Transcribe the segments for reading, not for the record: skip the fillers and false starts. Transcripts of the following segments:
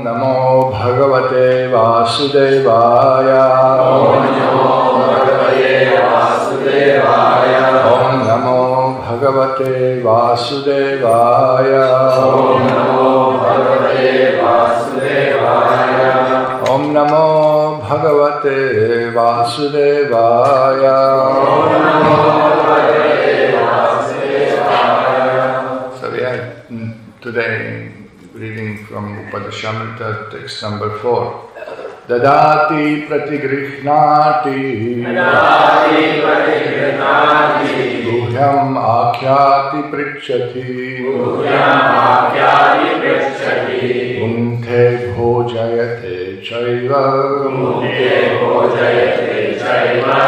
Namo Bhagavate Vasudevaya. Om Namo Bhagavate Vasudevaya. Om Namo Bhagavate Vasudevaya. Om Namo Bhagavate Vasudevaya. Om Namo Bhagavate Vasudevaya. Om Namo Bhagavate Vasudevaya. So we are today reading from Upadesa-prakasika, text number 4. Dadati pratigrihnati. Dadati pratigrihnati. Guhyam ākhyāti pritchati. Guhyam ākhyāti pritchati. Bhuṅkte bhojayate chaiva. Bhuṅkte bhojayate chaiva.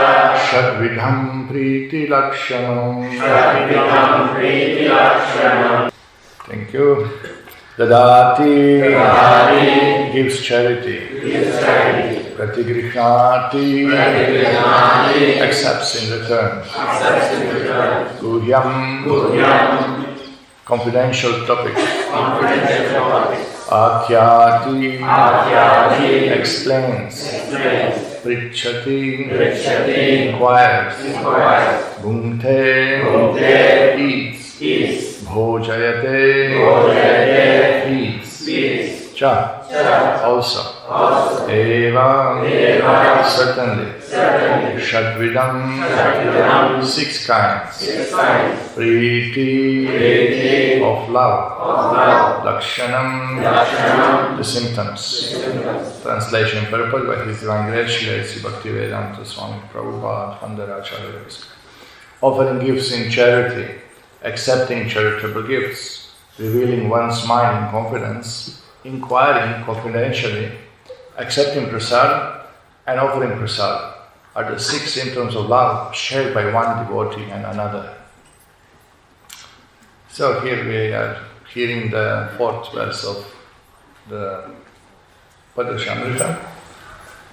Shadvidham prīti lakshanam. Shadvidham prīti lakshanam. Thank you. Dadati, Dadati gives charity. gives charity. Pratigrihnati, Pratigrihnati accepts in return. accepts in return. Guhyam, Guhyam confidential topic. confidential topics. Ākhyāti, Ākhyāti explains. explains. Pritchati, Pritchati inquires. inquires. Bhuṅkte, Bhuṅkte eats. eats. Bhojayate, Bhojayate feeds. feeds. Cha, Cha also. also. Eva, Eva certainly. Certainly. Shadvidam, Shadvidam 6 kinds. 6 kinds. Priti, Priti of love. of love. Lakshanam, Lakshanam the symptoms. symptoms. Translation purport by His Divine Grace Śrīla Bhaktivedanta Swami Prabhupāda Ṭhākura. Offering gifts in charity, accepting charitable gifts, revealing one's mind in confidence, inquiring confidentially, accepting prasad and offering prasad are the 6 symptoms of love shared by one devotee and another. So here we are hearing the 4th verse of the Upadesa-prakasika.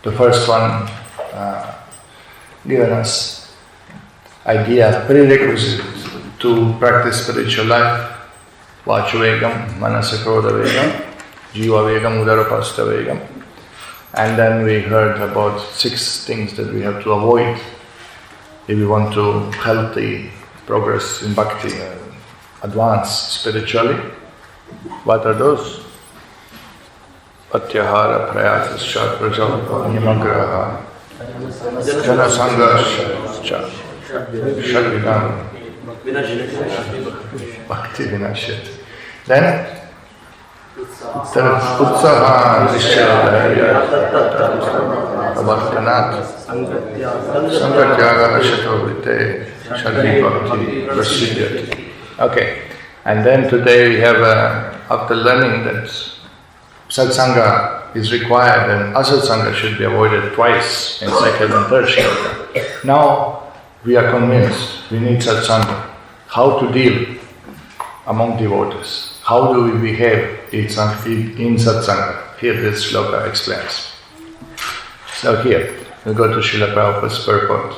The first one given us idea, prerequisite to practice spiritual life, Vācavegam, Manasa-krodha-vegam, Jiva-vegam, Udara-pastha-vegam. And then we heard about 6 things that we have to avoid if we want to healthy progress in bhakti, advance spiritually. What are those? Patyahara, prayasascha, prajalpa, nimagraha, janasangascha, shadvidam, bhakti vinashyati. Then utsaha nishchaya avartanat sangatyaga ashatovite shadvi bhakti prasiddhyati. Okay, and then today we have, after learning that satsanga is required and asatsanga should be avoided twice in 2nd and 3rd shloka. Now we are convinced we need satsanga. How to deal among devotees? How do we behave in satsanga? Here this shloka explains. So here, we go to Srila Prabhupāda's purport.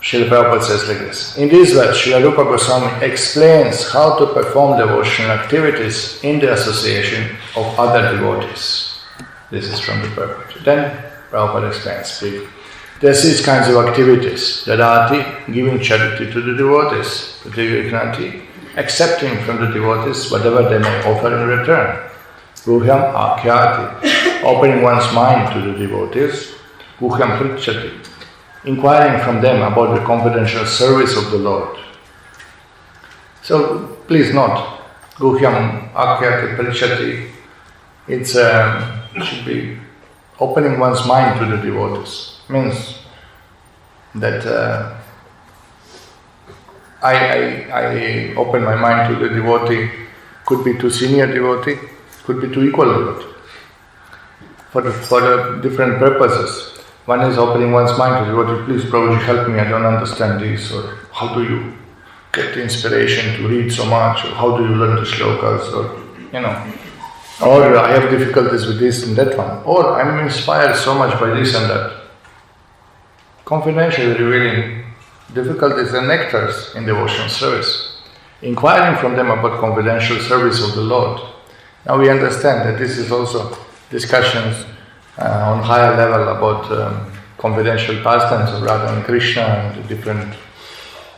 Srila Prabhupada says like this. In this verse, Srila Rupa Goswāmī explains how to perform devotional activities in the association of other devotees. This is from the purport. Then Prabhupada explains briefly. There are 6 kinds of activities. Dadati, giving charity to the devotees. Pratigrihnati, accepting from the devotees whatever they may offer in return. Guhyam ākhyāti, opening one's mind to the devotees. Guhyam pritchati, inquiring from them about the confidential service of the Lord. So please note, Guhyam ākhyāti pritchati, it should be opening one's mind to the devotees. Means that I open my mind to the devotee, could be to senior devotee, could be to equal devotee, for the different purposes. One is opening one's mind to the devotee, please Prabhuji help me, I don't understand this, or how do you get the inspiration to read so much, or how do you learn the shlokas, or or I have difficulties with this and that one, or I'm inspired so much by this and that. Confidentially revealing difficulties and nectars in devotional service, inquiring from them about confidential service of the Lord, Now we understand that this is also discussions on higher level about confidential pastimes of Radha and Krishna and different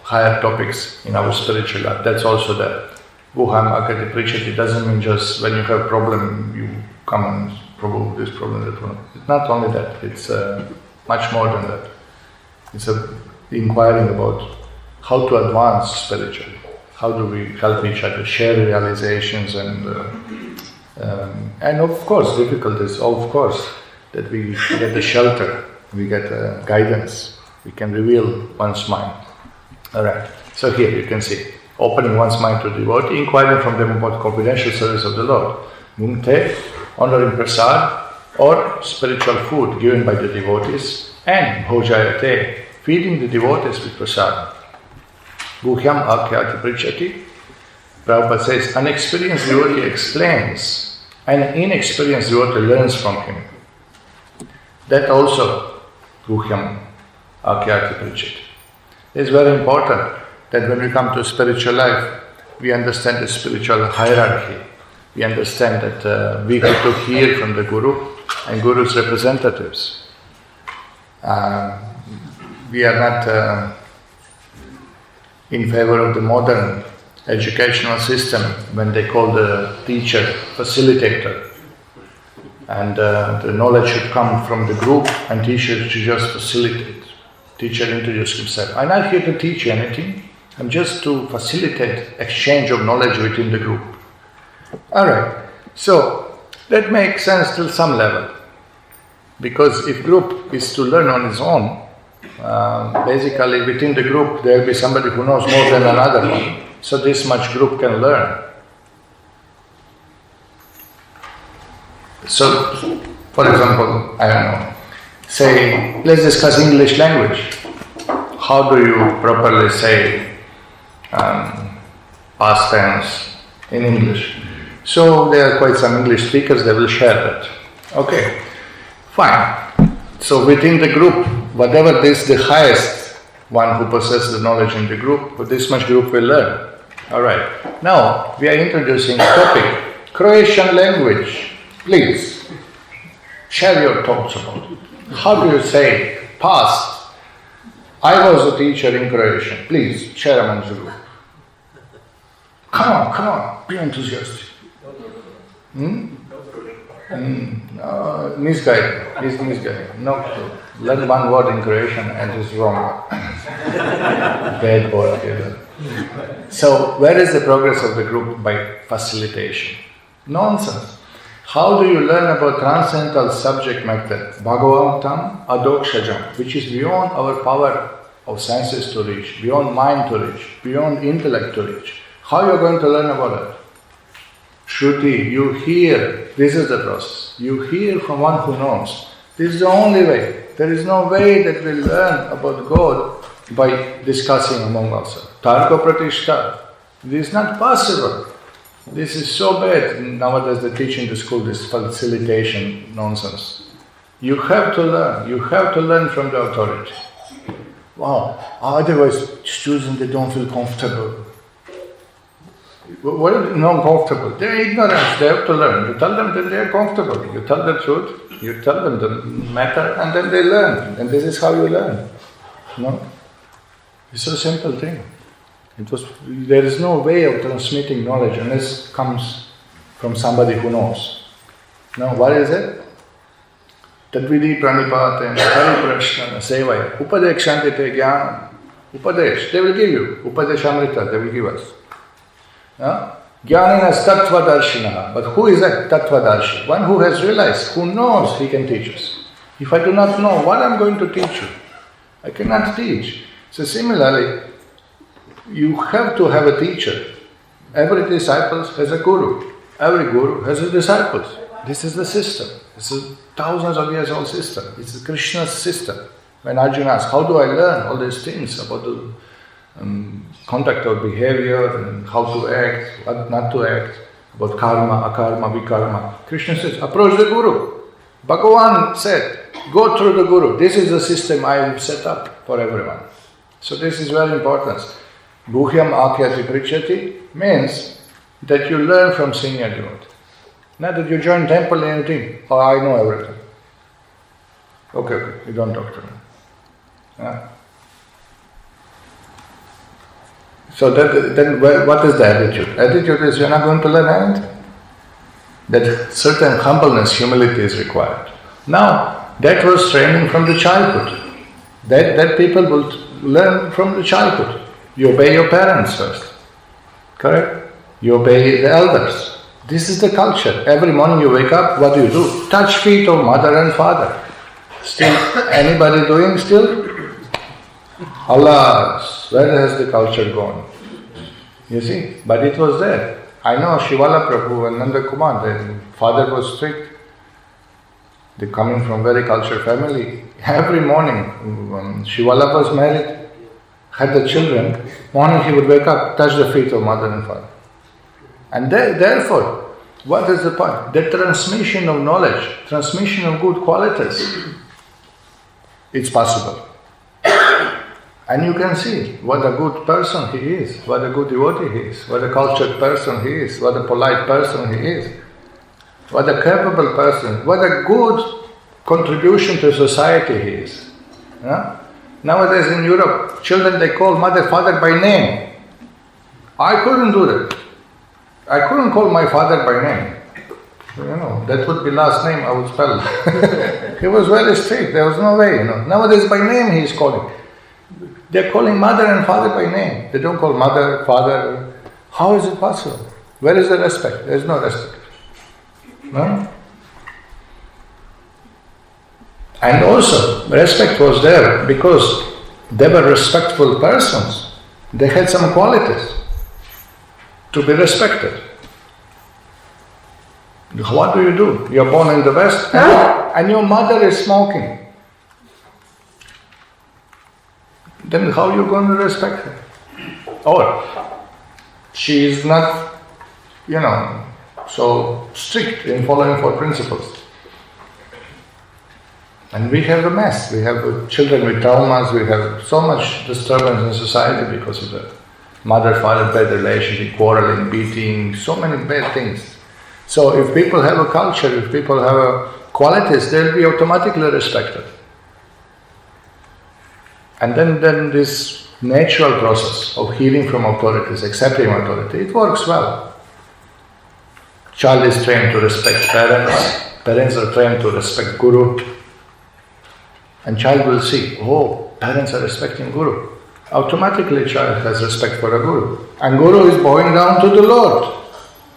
higher topics in our spiritual life. That's also there. Guhyam Akati Prichati doesn't mean just when you have a problem, you come and Prabhu, this problem, that problem. It's not only that, it's much more than that. It's inquiring about how to advance spiritually. How do we help each other, share realizations and of course difficulties, of course, that we get the shelter, we get guidance, we can reveal one's mind. Alright, so here you can see, opening one's mind to devotee, inquiring from them about confidential service of the Lord, mukte, honoring prasad, or spiritual food given by the devotees, and bhojayate, feeding the devotees with prasad. Guhyam Akyati Prichati, Prabhupada says, an experienced devotee explains, and an inexperienced devotee learns from him. That also, Guhyam Akyati Prichati. It's very important that when we come to spiritual life, we understand the spiritual hierarchy. We understand that we have to hear from the Guru and Guru's representatives. We are not in favor of the modern educational system when they call the teacher facilitator. And the knowledge should come from the group and teacher should just facilitate. Teacher introduces himself. I'm not here to teach you anything. I'm just to facilitate exchange of knowledge within the group. Alright, so that makes sense till some level. Because if group is to learn on its own, basically within the group there will be somebody who knows more than another one. So this much group can learn. So, for example, I don't know, say, let's discuss English language. How do you properly say past tense in English? So there are quite some English speakers, they will share that. Okay, fine. So within the group, whatever is the highest one who possesses the knowledge in the group, this much group will learn. Alright, now we are introducing a topic, Croatian language. Please, share your thoughts about it. How do you say past? I was a teacher in Croatian. Please, share among the group. Come on, be enthusiastic. Misguided. He's misguided. No clue. Learn one word in Croatian and it's wrong. Bad word. So, where is the progress of the group? By facilitation. Nonsense. How do you learn about transcendental subject matter, Bhagavatam Adokshajam, which is beyond our power of senses to reach, beyond mind to reach, beyond intellect to reach? How are you going to learn about it? Shruti, you hear, this is the process. You hear from one who knows. This is the only way. There is no way that we learn about God by discussing among ourselves. Tarko Pratishta. This is not possible. This is so bad. Nowadays they teach in the school this facilitation nonsense. You have to learn. You have to learn from the authority. Wow. Otherwise, students, they don't feel comfortable. What is not comfortable? They're ignorant. They have to learn. You tell them that they are comfortable. You tell the truth. You tell them the matter, and then they learn. And this is how you learn. No? It's a simple thing. There is no way of transmitting knowledge unless it comes from somebody who knows. Now, what is it? Tadvidi pranipate, pariprashna, sevaya, upadekshantite jnana, upadesh. They will give you. Upadesha-amrita, they will give us. Jnaninas tattva-darshinaha. But who is that tattva-darshi? One who has realized, who knows, he can teach us. If I do not know, what I am going to teach you? I cannot teach. So similarly, you have to have a teacher. Every disciple has a guru. Every guru has his disciples. This is the system. This is thousands of years old system. This is Krishna's system. When Arjuna asks, how do I learn all these things about the conduct of behavior and how to act, what not to act, about karma, akarma, vikarma, Krishna says, approach the guru. Bhagavan said, go through the guru. This is the system I have set up for everyone. So this is very important. Guhyam Akyati Prichati means that you learn from senior devotee. Now that you join temple and you think, oh, I know everything. Okay, you don't talk to me. Yeah. So then what is the attitude? Attitude is you're not going to learn anything. That certain humbleness, humility is required. Now, that was training from the childhood. That people will learn from the childhood. You obey your parents first. Correct? You obey the elders. This is the culture. Every morning you wake up, what do? Touch feet of mother and father. Still, anybody doing still? Alas, where has the culture gone? You see, but it was there. I know Shivala Prabhu and Nanda Kumar, their father was strict. They coming from very cultured family. Every morning, when Shivala was married, had the children, morning he would wake up, touch the feet of mother and father. And therefore, what is the point? The transmission of knowledge, transmission of good qualities, it's possible. And you can see what a good person he is, what a good devotee he is, what a cultured person he is, what a polite person he is, what a capable person, what a good contribution to society he is. Yeah? Nowadays in Europe, children they call mother, father by name. I couldn't do that. I couldn't call my father by name. That would be last name I would spell. He was very strict, there was no way, Nowadays by name he is calling. They're calling mother and father by name. They don't call mother, father. How is it possible? Where is the respect? There is no respect. No? And also, respect was there because they were respectful persons. They had some qualities to be respected. What do? You're born in the West and your mother is smoking. Then how are you going to respect her? Or she is not, so strict in following four principles. And we have a mess. We have children with traumas, we have so much disturbance in society because of that. Mother-father bad relationship, quarreling, beating, so many bad things. So if people have a culture, if people have qualities, they'll be automatically respected. And then this natural process of healing from authorities, accepting authority, it works well. Child is trained to respect parents, parents are trained to respect Guru, and child will see, parents are respecting Guru. Automatically child has respect for a Guru. And Guru is bowing down to the Lord.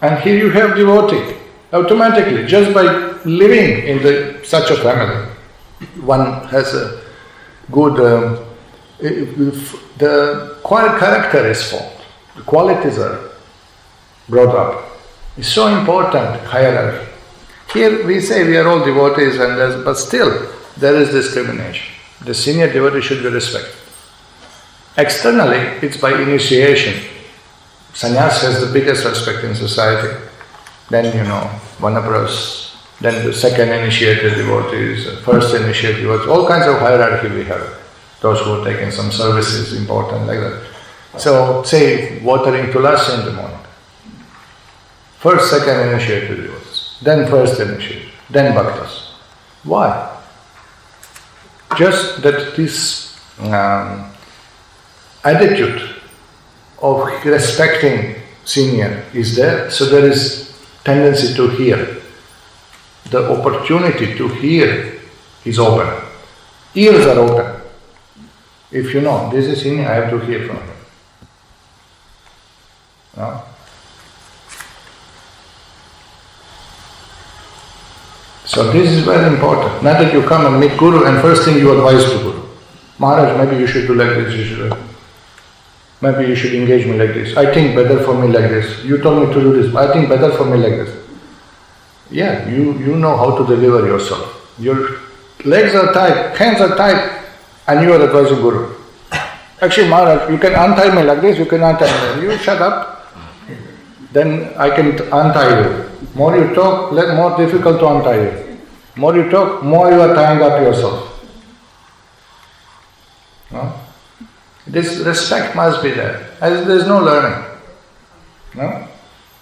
And here you have devotee. Automatically, just by living in such a family, one has a good... the character is formed, the qualities are brought up. It's so important, hierarchy. Here we say we are all devotees, but still there is discrimination. The senior devotee should be respected. Externally, it's by initiation. Sannyas has the biggest respect in society. Then, Vanapras, then the second initiated devotees, first initiated devotees, all kinds of hierarchy we have. Those who are taking some services, important, like that. So, say, watering tulasi in the morning. First, second initiated devotees, then first initiated, then bhaktas. Why? Just that this attitude of respecting senior is there, so there is tendency to hear. The opportunity to hear is open. Ears are open. If this is senior, I have to hear from him. No? So this is very important. Not that you come and meet Guru and first thing you advise to Guru. Maharaj, maybe you should do like this, maybe you should engage me like this. I think better for me like this. You told me to do this, I think better for me like this. Yeah, you know how to deliver yourself. Your legs are tight, hands are tight, and you are advising Guru. Actually, Maharaj, you can untie me like this, you can untie me. You shut up, then I can untie you. More you talk, more difficult to untie you. More you talk, more you are tying up yourself. No? This respect must be there. As there is no learning. No?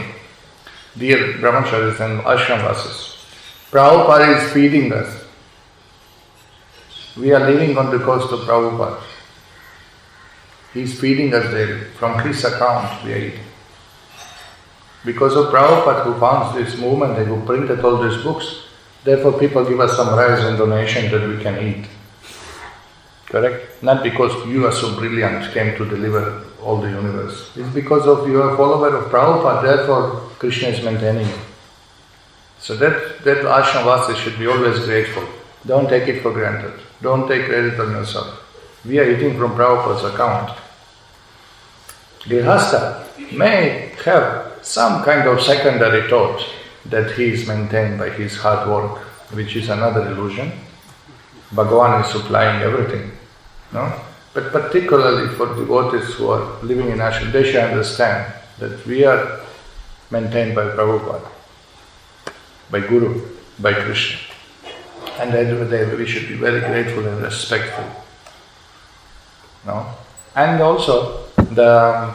Swami, dear brahmacharis and ashramvasis, Prabhupada is feeding us. We are living on the cost of Prabhupada. He is feeding us daily. From his account we are eating. Because of Prabhupada who found this movement and who printed all these books, therefore people give us some rice and donation that we can eat. Correct? Not because you are so brilliant, came to deliver all the universe. It's because of you are a follower of Prabhupada, therefore Krishna is maintaining you. So that ashramvasis should be always grateful. Don't take it for granted. Don't take credit on yourself. We are eating from Prabhupada's account. Grihastha may have some kind of secondary thought that he is maintained by his hard work, which is another illusion. Bhagavan is supplying everything. No? But particularly for devotees who are living in ashram, they should understand that we are maintained by Prabhupada, by Guru, by Krishna. And at the end of the day, we should be very grateful and respectful. No? And also, the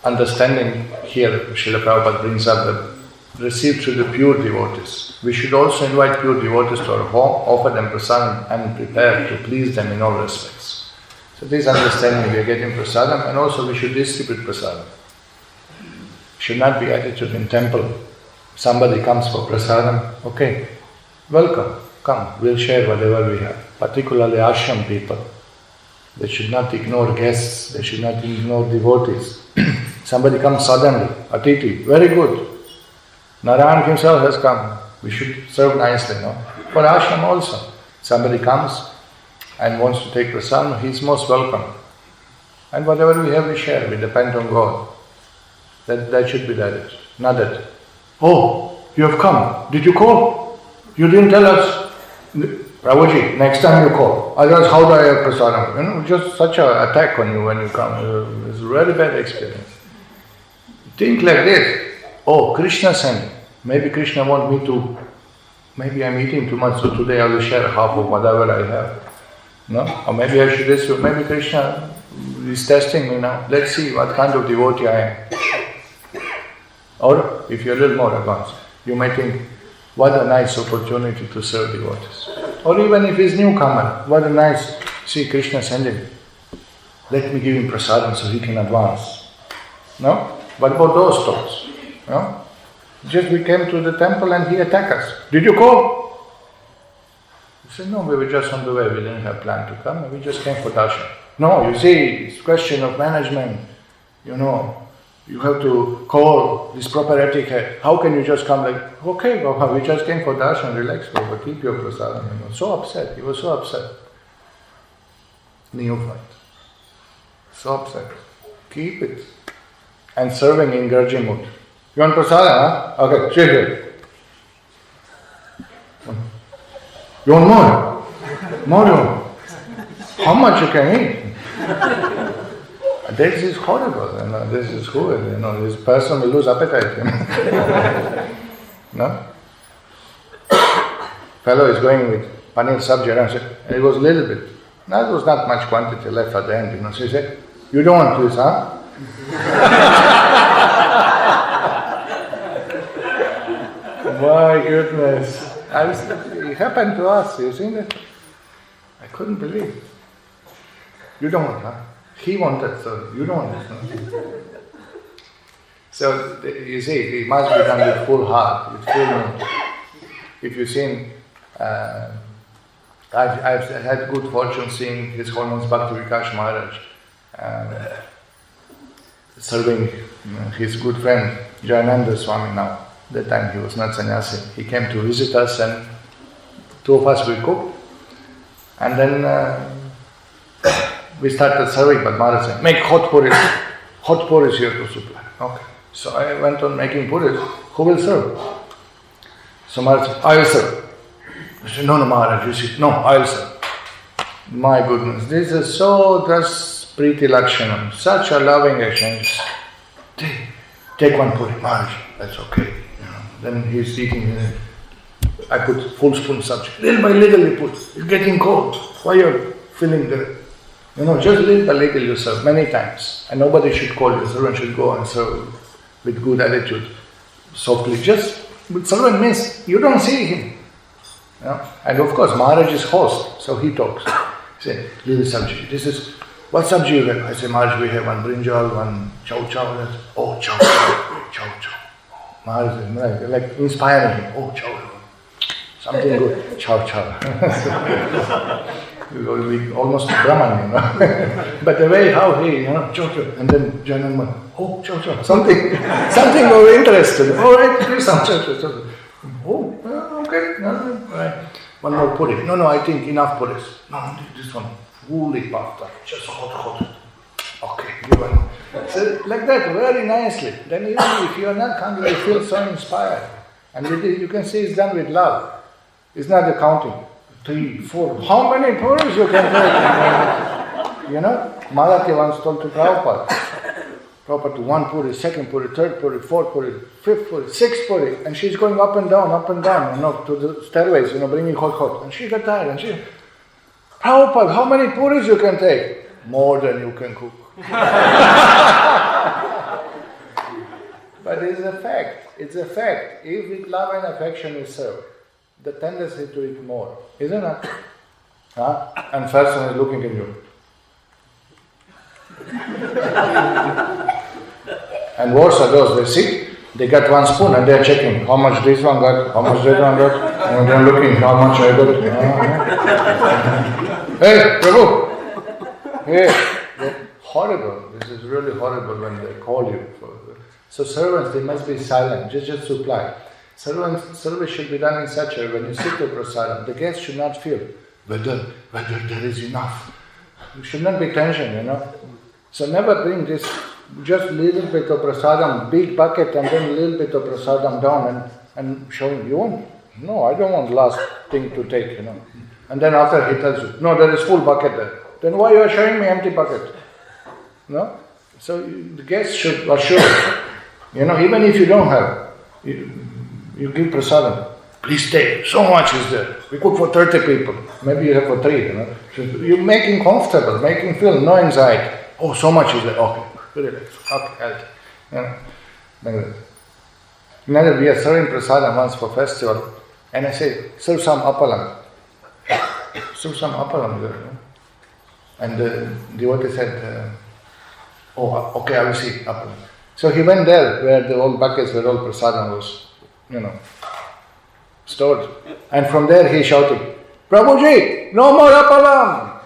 understanding here, Srila Prabhupada brings up the received through the pure devotees. We should also invite pure devotees to our home, offer them prasadam and prepare to please them in all respects. So this understanding, we are getting prasadam, and also we should distribute prasadam. Should not be attitude in temple. somebody comes for prasadam, okay, welcome, come, we'll share whatever we have. Particularly ashram people. They should not ignore guests, they should not ignore devotees. Somebody comes suddenly, Atiti, very good. Narayan himself has come, we should serve nicely, no? For ashram also, somebody comes and wants to take prasadam, he is most welcome. And whatever we have, we share, we depend on God. That should be that. Not that, oh, you have come, did you call? You didn't tell us. Prabhuji, next time you call. Otherwise, how do I have prasadam? Just such an attack on you when you come. It's a very bad experience. Think like this. Oh, Krishna sent. Maybe Krishna wants me to, maybe I'm eating too much, so today I will share half of whatever I have. No? Or maybe I should listen. Maybe Krishna is testing me now. Let's see what kind of devotee I am. Or, if you're a little more advanced, you might think, what a nice opportunity to serve devotees. Or even if he's newcomer, what a nice, see Krishna send him. Let me give him prasadam so he can advance. No? What about those thoughts? No? Just we came to the temple and he attacked us. Did you call? He said, no, we were just on the way, we didn't have plan to come, we just came for darshan. No, you see, it's a question of management, you have to call this proper etiquette. How can you just come like, okay, Baba, we just came for darshan, relax, Baba, keep your prasadam. So upset, he was so upset. Neophyte. So upset. Keep it. And serving in grudging mood. You want prasadam, huh? Okay, share here. You want more? More. How much you can eat? This is horrible, this is cruel, this person will lose appetite, No? Fellow is going with paneer sabji and said, it was a little bit. There was not much quantity left at the end, So he said, you don't want this, huh? My goodness. It happened to us, you seen it? I couldn't believe it. You don't want, huh? He wanted, so you don't want it. So, you see, it must be done with full heart, with full mood. If you've seen, I've had good fortune seeing His Holiness Bhakti Vikas Maharaj serving his good friend Jayananda Swami now. That time he was not sannyasi. He came to visit us and two of us we cooked. And then we started serving, but Maharaj said, make hot puris. Hot puris here to supply. Okay. So I went on making puris. Who will serve? So Maharaj said, I will serve. I said, no, Maharaj, you see. No, I will serve. My goodness, this is so just Priti Lakshanam, such a loving exchange. Take one puri, Maharaj, that's okay. Then he's eating, I put full spoon sabji. Little by little you put, it's getting cold. Why you're filling the, just little by little you serve, many times. And nobody should call you, servant should go and serve with good attitude, softly. Just, with servant means, you don't see him. And of course, Maharaj is host, so he talks. He said, little sabji, this is, what sabji you have? I say, Maharaj, we have one brinjal, one chow chow. Oh, chow chow, chow chow. Maharaj is like inspiring him. Oh, chow, something good. Chow chow. Almost Brahman, But the way how he, chow chow. And then Jananman, oh, chow chow. Something of interest. Oh, right, do some chow chow. Oh, okay. Right. One more puri. No, I think enough puris. No, this one. Fully puffed up. Just hot. Okay, give one. So, like that, very nicely. Then even if you are not hungry, you feel so inspired. And you can see it's done with love. It's not the counting. 3, 4. How many puris you can take? Malati once told to Prabhupada. Prabhupada, 1 puri, 2nd puri, 3rd puri, 4th puri, 5th puri, 6th puri. And she's going up and down, to the stairways, bringing hot. And she got tired. And she, Prabhupada, how many puris you can take? More than you can cook. But it's a fact. If with love and affection you serve, the tendency to eat more, isn't it? And person is looking at you. And worse are those, they sit, They got one spoon and they're checking how much this one got, how much that one got, and they're looking how much I got. Hey, Prabhu! Hey! Horrible. This is really horrible when they call you. So servants, they must be silent, just supply. Service should be done in such a way, when you sit to prasadam, the guest should not feel whether there is enough. There should not be tension, So never bring this, just little bit of prasadam, big bucket, and then a little bit of prasadam down and showing, you want? No, I don't want last thing to take, And then after he tells you, no, there is full bucket there. Then why you are showing me empty bucket? No? So the guest should assure, even if you don't have, you give prasadam. Please take, so much is there. We cook for 30 people, maybe you have for 3, So you're making comfortable, making feel no anxiety. Oh, so much is there, okay, relax, okay, like that. Another, we are serving prasadam once for festival, and I say, serve some appalam. Serve some appalam there, And the devotee said, oh, okay, I will see appalam. So he went there, where the old buckets, where all prasadam was, stored. And from there he shouted, Prabhuji, no more appalam!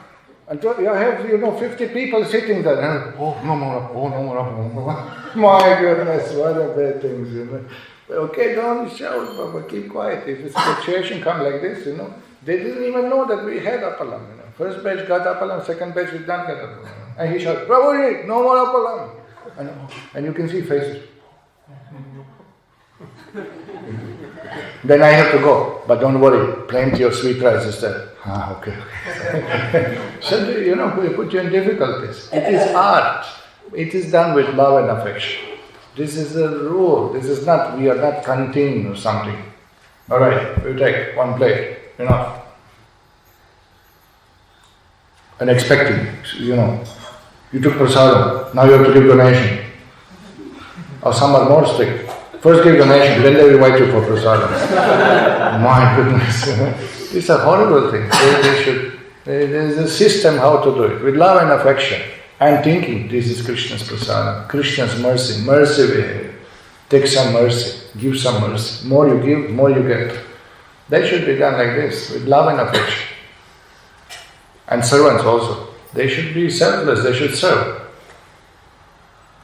And you have, 50 people sitting there. And, no more appalam. My goodness, what are bad things, Okay, don't shout, Baba, keep quiet. If a situation comes like this, they didn't even know that we had appalam. First batch got appalam, second batch we didn't get appalam. And he shouted, Prabhuji, no more appalam! And you can see faces. Then I have to go, but don't worry, plenty of sweet rice is there. Okay. So, we put you in difficulties. It is art. It is done with love and affection. This is a rule. This is not, we are not canteen or something. Alright, we take one plate, enough. And expecting, you took prasadam, now you have to give donation. Or some are more strict. First give donation, then they invite you for prasadam. My goodness, it's a horrible thing. There is a system how to do it, with love and affection. And thinking, this is Krishna's prasadam, Krishna's mercy behavior. Take some mercy, give some mercy. More you give, more you get. That should be done like this, with love and affection. And servants also. They should be selfless, they should serve.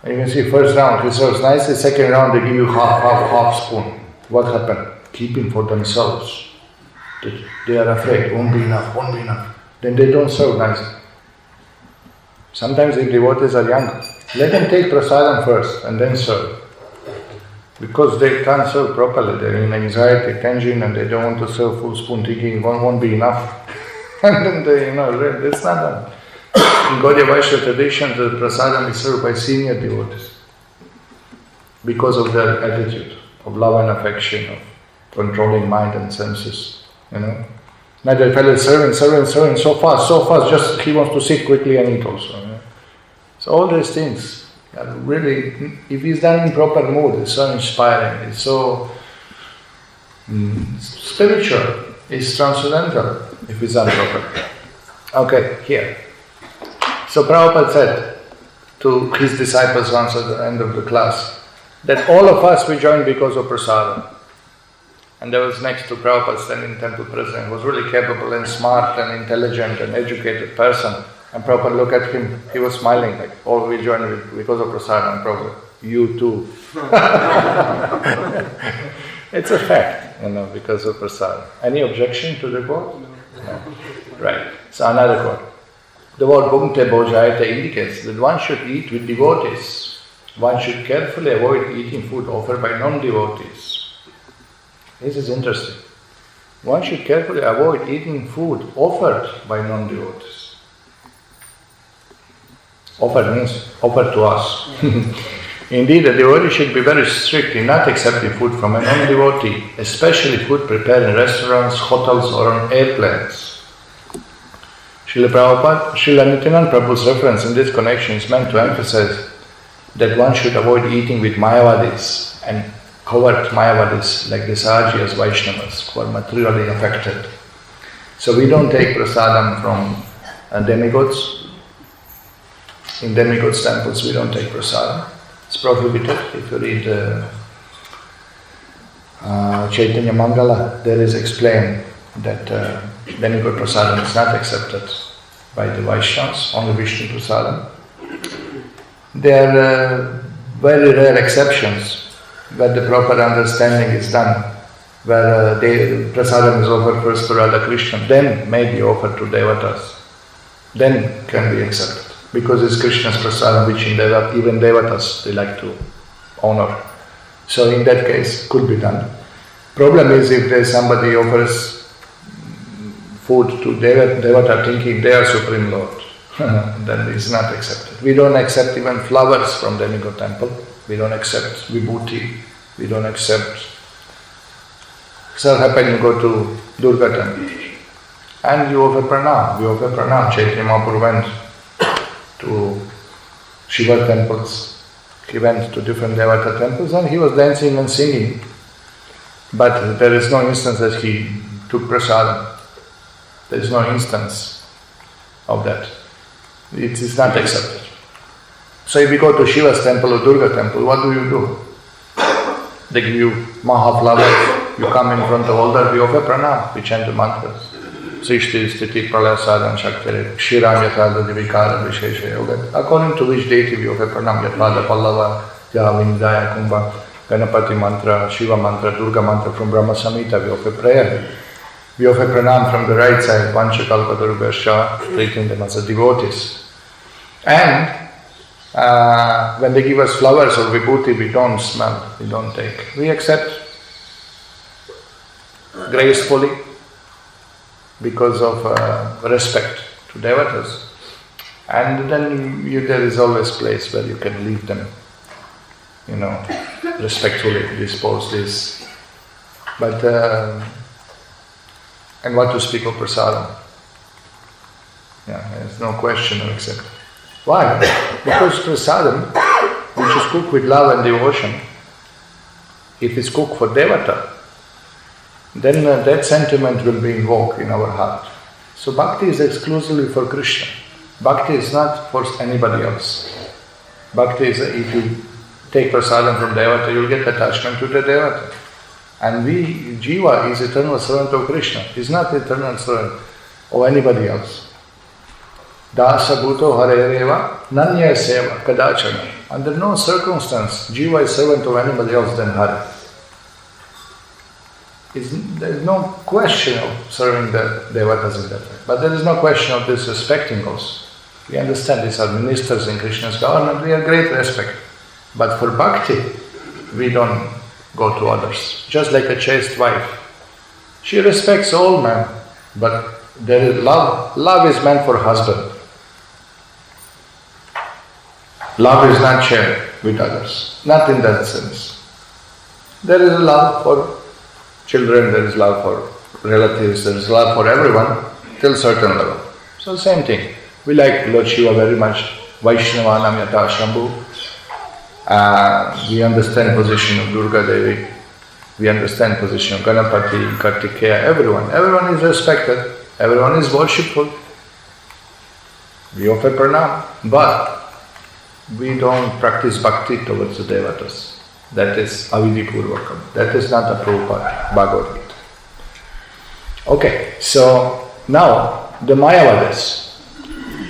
And you can see first round he serves nicely, second round they give you half spoon. What happened? Keeping for themselves. They are afraid, won't be enough. Then they don't serve nicely. Sometimes if devotees are young, let them take prasadam first and then serve. Because they can't serve properly, they're in anxiety, tension, and they don't want to serve full spoon, thinking one won't be enough. And then it's not done. In Gaudiya Vaishnava tradition, the prasadam is served by senior devotees because of their attitude of love and affection, of controlling mind and senses. Now the fellow is serving so fast, just he wants to sit quickly and eat also. So all these things are really, if he's done in proper mood, it's so inspiring, it's so spiritual, it's transcendental if it's done properly. Okay, here. So Prabhupada said to his disciples once at the end of the class that all of us we joined because of prasadam. And there was next to Prabhupada standing temple president, was really capable and smart and intelligent and educated person. And Prabhupada looked at him, he was smiling like, all we joined because of prasadam. Prabhupada, you too. It's a fact, because of prasadam. Any objection to the quote? No. Right. So another quote. The word bhukte bhojayate indicates that one should eat with devotees. One should carefully avoid eating food offered by non-devotees. This is interesting. One should carefully avoid eating food offered by non-devotees. Offered means offered to us. Indeed, a devotee should be very strict in not accepting food from a non-devotee, especially food prepared in restaurants, hotels or on airplanes. Śrīla Nityananda Prabhu's reference in this connection is meant to emphasize that one should avoid eating with Mayavadis and covert Mayavadis like the Sahajias Vaishnavas who are materially affected. So we don't take prasadam from demigods. In demigods temples we don't take prasadam. It's prohibited. If you read Chaitanya Mangala, there is explained that demigod prasadam is not accepted by the Vaishnavas, only Vishnu prasadam. There are very rare exceptions where the proper understanding is done, where the prasadam is offered first to Radha Krishna, then may be offered to devatas, then can be accepted. Because it's Krishna's prasadam, which even devatas they like to honor. So in that case, could be done. Problem is if there's somebody offers food to devata thinking they are Supreme Lord, then it's not accepted. We don't accept even flowers from demigod temple. We don't accept vibhuti. We don't accept. So happen you go to Durga temple and you offer pranam. We offer pranam. Chaitanya Mahaprabhu went to Shiva temples. He went to different devata temples and he was dancing and singing. But there is no instance that he took prasadam. There is no instance of that. It is not accepted. So if you go to Shiva's temple or Durga temple, what do? They give you maha flowers, you come in front of altar, we offer pranam, we chant the mantras. Srishti, Sthiti, Pralaya, Sadhan, Shakti, Kshiram, Yathada, Divikara, Vishesha, Yoga. According to which deity we offer pranam, Yathada, Pallava, Yaa, Kumbha, Ganapati mantra, Shiva mantra, Durga mantra from Brahma Samhita, we offer prayer. We offer pranam from the right side, Vanchakalpatarubhyascha, treating them as a devotees. And when they give us flowers or vibhuti, we don't smell, we don't take. We accept gracefully because of respect to devatas. And then there is always place where you can leave them, respectfully dispose this. But, and what to speak of prasadam? There's no question of accept. Why? Because prasadam, which is cooked with love and devotion, if it's cooked for devata, then that sentiment will be invoked in our heart. So bhakti is exclusively for Krishna. Bhakti is not for anybody else. Bhakti is, if you take prasadam from devata, you'll get attachment to the devata. And Jiva is eternal servant of Krishna. He's not eternal servant of anybody else. Dāsa bhūto harereva nanya seva kadachana. Under no circumstance, Jiva is servant of anybody else than Hari. There is no question of serving the devatas in that way. But there is no question of disrespecting us. We understand these are ministers in Krishna's government, we have great respect. But for bhakti, we don't go to others. Just like a chaste wife. She respects all men, but there is love. Love is meant for husband. Love is not shared with others. Not in that sense. There is love for children, there is love for relatives, there is love for everyone till certain level. So same thing. We like Lord Shiva very much. Vaishnavanam yata Shambhu. We understand position of Durga Devi. We understand position of Ganapati, Kartikeya, everyone. Everyone is respected. Everyone is worshipful. We offer pranam. But we don't practice bhakti towards the devatas. That is avidhi purvakam. That is not approved by Bhagavad Gita. Okay, so now the Mayavadas.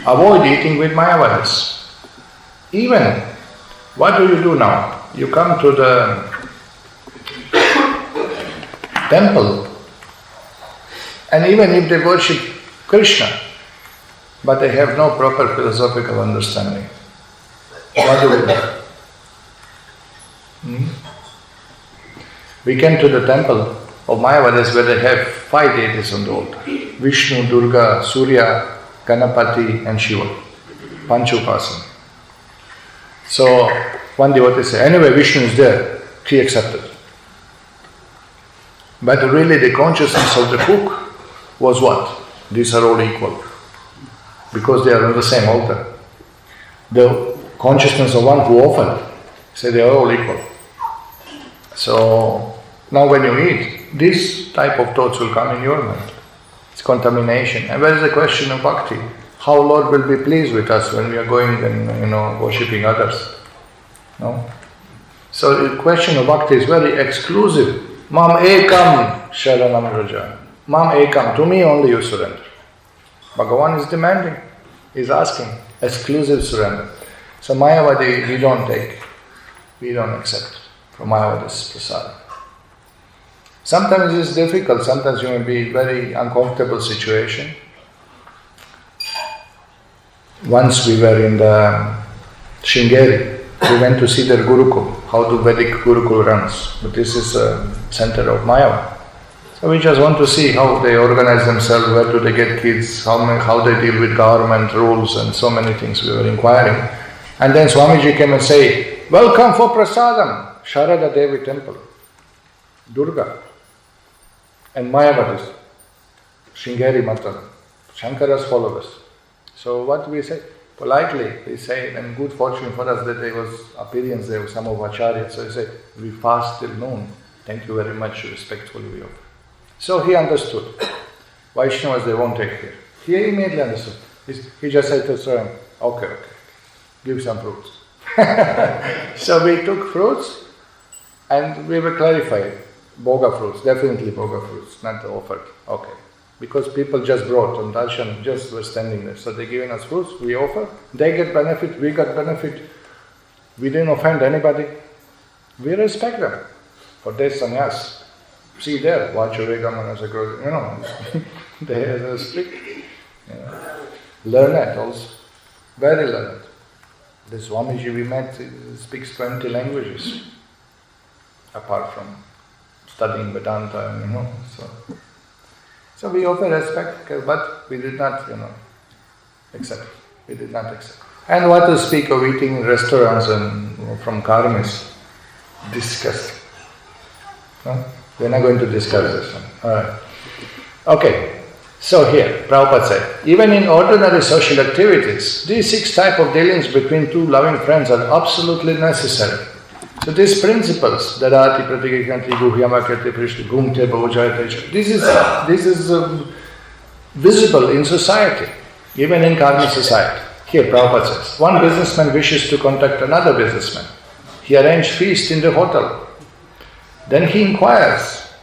Avoid eating with Mayavadas. Even, what do you do now? You come to the temple, and even if they worship Krishna, but they have no proper philosophical understanding, what do we do? We came to the temple of Mayavadas where they have 5 deities on the altar. Vishnu, Durga, Surya, Ganapati and Shiva. Panchupasana. So one devotee said, anyway Vishnu is there, he accepted. But really the consciousness of the cook was what? These are all equal. Because they are on the same altar. The consciousness of one who offered said they are all equal. So now when you eat, this type of thoughts will come in your mind. It's contamination. And where is the question of bhakti? How Lord will be pleased with us when we are going and worshipping others? No? So the question of bhakti is very exclusive. Mam ekam sharanam vraja. Mam ekam, to me only you surrender. Bhagavan is demanding, is asking, exclusive surrender. So Mayavadi we don't take, we don't accept from Mayavadi's prasad. Sometimes it's difficult, sometimes you may be in very uncomfortable situation. Once we were in the Sringeri, we went to see their Gurukul, how the Vedic Gurukul runs. But this is a center of Mayavadi. So we just want to see how they organize themselves, where do they get kids, how they deal with government rules and so many things we were inquiring. And then Swamiji came and said, welcome for Prasadam, Sharada Devi temple, Durga, and Mayavadis, Sringeri Mata, Shankara's followers. So what we say? Politely, we say, and good fortune for us that there was appearance there of some of Acharyas. So we say, we fast till noon. Thank you very much, respectfully we offer. So he understood. Vaishnavas, they won't take care. He immediately understood. He just said to Swami, okay, give some fruits. So we took fruits and we were clarified. Bhoga fruits, definitely bhoga fruits, not offered. Okay. Because people just brought on darshan, just were standing there. So they're giving us fruits, we offer, they get benefit, we got benefit. We didn't offend anybody. We respect them for their sannyas. See there, Vachuregamana Sakura, they are strict. Learned also, very learned. The Swamiji we met speaks 20 languages, apart from studying Vedanta, So we offer respect, but we did not, accept. We did not accept. And what to speak of eating in restaurants and from karmis? Disgusting. No? We're not going to discuss this one. Alright. Okay. So here, Prabhupada said, even in ordinary social activities, these 6 types of dealings between 2 loving friends are absolutely necessary. So these principles, Dadati, Pratigikanti, Guhyamākati, Prishti, Gumte, Bhojayate, this is visible in society, even in karmic society. Here Prabhupada says, one businessman wishes to contact another businessman. He arranged feast in the hotel. Then he inquires.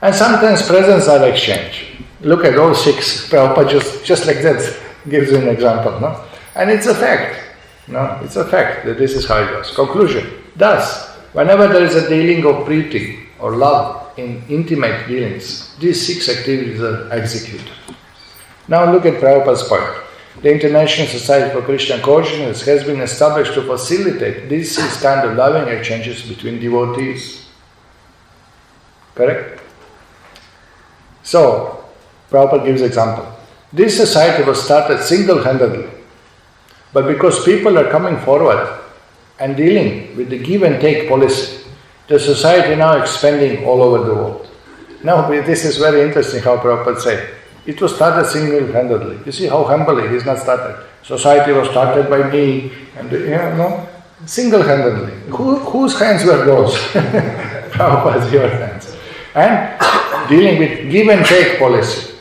And sometimes presents are exchanged. Look at all 6. Prabhupada just like that gives you an example. No? And it's a fact. No, it's a fact that this is how it goes. Conclusion. Thus, whenever there is a dealing of preeti or love in intimate dealings, these 6 activities are executed. Now look at Prabhupada's point. The International Society for Krishna Consciousness has been established to facilitate these 6 kinds of loving exchanges between devotees. Correct? So, Prabhupada gives example. This society was started single-handedly, but because people are coming forward and dealing with the give and take policy, the society now expanding all over the world. Now, this is very interesting how Prabhupada said. It was started single-handedly. You see how humbly it is not started. Society was started by me, and single-handedly. Whose hands were those? Prabhupada's, your hands. And dealing with give and take policy.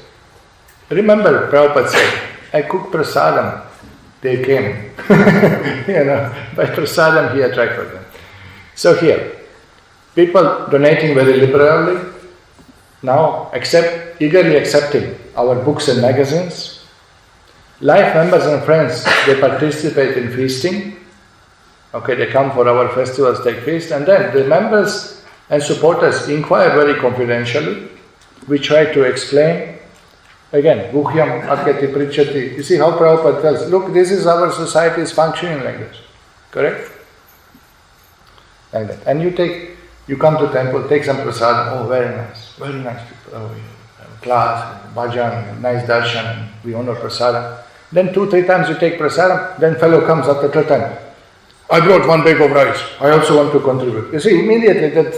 Remember, Prabhupada said, I cook prasadam. They came. By prasadam he attracted them. So here, people donating very liberally, now eagerly accepting our books and magazines. Life members and friends, they participate in feasting. Okay, they come for our festivals, take feast, and then the members and supporters inquire very confidentially. We try to explain. Again, Guhyam Atkati Prichati. You see how Prabhupada tells, look, this is our society is functioning like this. Correct? Like that. And you come to temple, take some prasad. Oh, very nice people. Oh, we have class, bhajan, nice darshan, we honor prasadam. Then 2-3 times you take prasadam, then fellow comes after 3rd time. I brought 1 bag of rice. I also want to contribute. You see, immediately that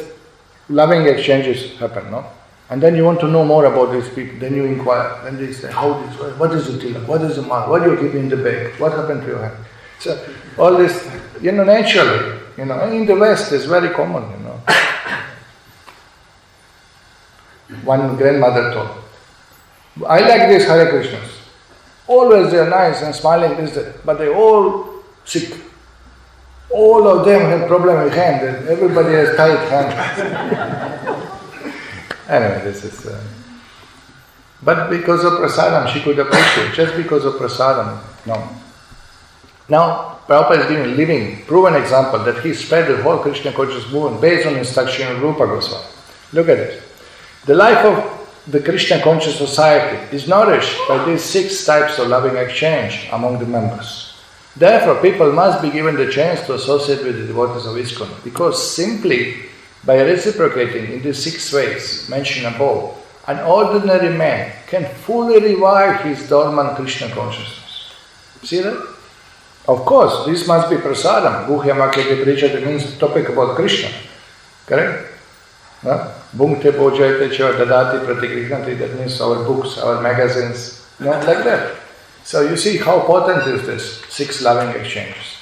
loving exchanges happen, no? And then you want to know more about these people. Then you inquire. Then they say, what is the tilak? What is the mal? What do you keep in the bag? What happened to your hand? So all this, naturally, in the West is very common, One grandmother told, I like these Hare Krishnas. Always they are nice and smiling, but they all sick. All of them have problem with hand, and everybody has tight hand. Anyway, this is... but because of prasadam, she could appreciate. Just because of prasadam, no. Now, Prabhupada is giving a living, proven example that he spread the whole Krishna conscious movement based on instruction of Rupa Goswami. Look at it. The life of the Krishna conscious society is nourished by these 6 types of loving exchange among the members. Therefore, people must be given the chance to associate with the devotees of ISKCON, because simply by reciprocating in these 6 ways mentioned above, an ordinary man can fully revive his dormant Krishna consciousness. See that? Of course, this must be prasadam. 𝐒𝐞𝐬𝐬𝐢𝐨𝐧 means the topic about Krishna. Correct? Bhukte bhojayate cheva dadati pratikrihnati, that means our books, our magazines, like that. So you see how potent is this 6 loving exchanges.